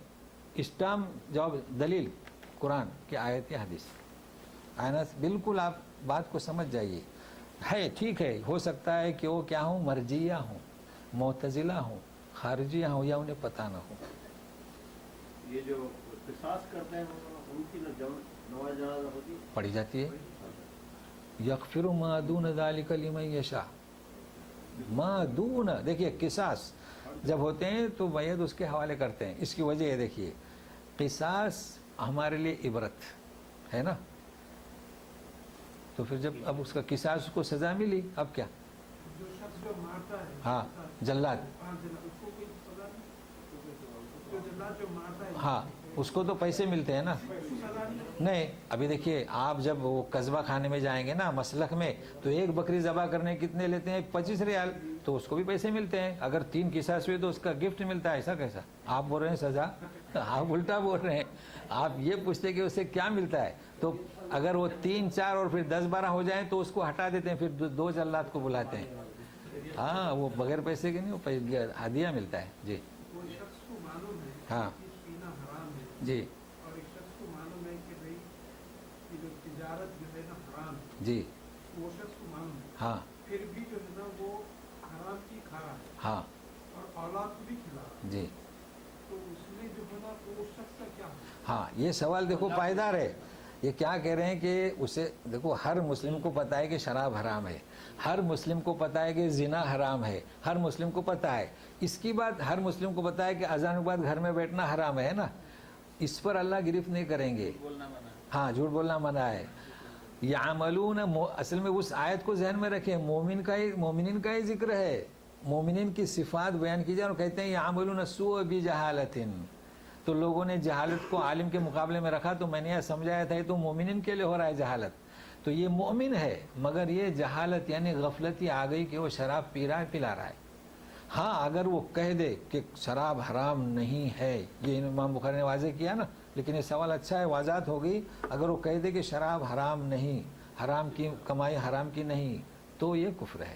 اسٹام جواب دلیل قرآن کی آیت یا حدیث. بالکل آپ بات کو سمجھ جائیے. ہے ٹھیک ہے، ہو سکتا ہے کہ وہ کیا ہوں، مرجیہ ہوں، معتزلہ ہوں، خارجیہ ہوں، یا انہیں پتہ نہ ہو. یہ جو قصاص کرتے ہیں ان کی نماز جنازہ ہوتی پڑھی جاتی ہے. یغفر ما دون ذلک لمن یشاء. ما دون، دیکھیے قصاص جب ہوتے ہیں تو میت اس کے حوالے کرتے ہیں. اس کی وجہ یہ دیکھیے، قصاص ہمارے لیے عبرت ہے نا. تو پھر جب اب اس کا قصاص کو سزا ملی، اب کیا؟ جو شخص جو مارتا ہے، ہاں جلاد، اس کو کوئی سزا نہیں. جو جلاد جو مارتا ہے، ہاں اس کو تو پیسے ملتے ہیں نا. نہیں ابھی دیکھیے، آپ جب وہ قصبہ کھانے میں جائیں گے نا مسلک میں، تو ایک بکری ذبح کرنے کتنے لیتے ہیں؟ 25 ریال. تو اس کو بھی پیسے ملتے ہیں. اگر 3 قصاص ہوئے تو اس کا گفٹ ملتا ہے. ایسا کیسا؟ آپ بول رہے ہیں سزا، آپ الٹا بول رہے ہیں. آپ یہ پوچھتے کہ اسے کیا ملتا ہے. تو اگر وہ 3 4 اور پھر 10 12 ہو جائیں تو اس کو ہٹا دیتے ہیں، پھر 2 جلاد کو بلاتے ہیں. ہاں وہ بغیر پیسے کے نہیں، وہ ہدیہ ملتا ہے. جی کوئی شخص کو معلوم ہے ہاں پینا حرام ہے، جی اور ایک شخص کو معلوم ہے کہ بھائی یہ جو تجارت جو ہے نا حرام ہے، جی وہ شخص کو معلوم ہے، ہاں پھر بھی جو ہے نا وہ حرام کی کھا رہا ہے ہاں اور اولاد کو بھی کھلا رہا ہے، جی تو اس میں جو ہے نا وہ شخص کا کیا ہے؟ ہاں یہ سوال دیکھو پائیدار ہے. یہ کیا کہہ رہے ہیں کہ اسے دیکھو، ہر مسلم کو پتہ ہے کہ شراب حرام ہے، ہر مسلم کو پتہ ہے کہ زنا حرام ہے، ہر مسلم کو پتہ ہے. اس کی بات ہر مسلم کو پتہ ہے کہ اذان کے بعد گھر میں بیٹھنا حرام ہے نا. اس پر اللہ گرفت نہیں کریں گے. ہاں جھوٹ بولنا منع ہے. یعملون، اصل میں اس آیت کو ذہن میں رکھیں، مومنین کا ہی ذکر ہے. مومنین کی صفات بیان کی جائے اور کہتے ہیں یعملون السوء بجہالۃ. تو لوگوں نے جہالت کو عالم کے مقابلے میں رکھا، تو میں نے یہ سمجھایا تھا تو مومنین کے لیے ہو رہا ہے جہالت. تو یہ مومن ہے، مگر یہ جہالت یعنی غفلت ہی آ گئی کہ وہ شراب پی رہا ہے، پلا رہا ہے. ہاں اگر وہ کہہ دے کہ شراب حرام نہیں ہے، یہ امام بخاری نے واضح کیا نا، لیکن یہ سوال اچھا ہے، واضح ہو گئی. اگر وہ کہہ دے کہ شراب حرام نہیں، حرام کی کمائی حرام کی نہیں، تو یہ کفر ہے.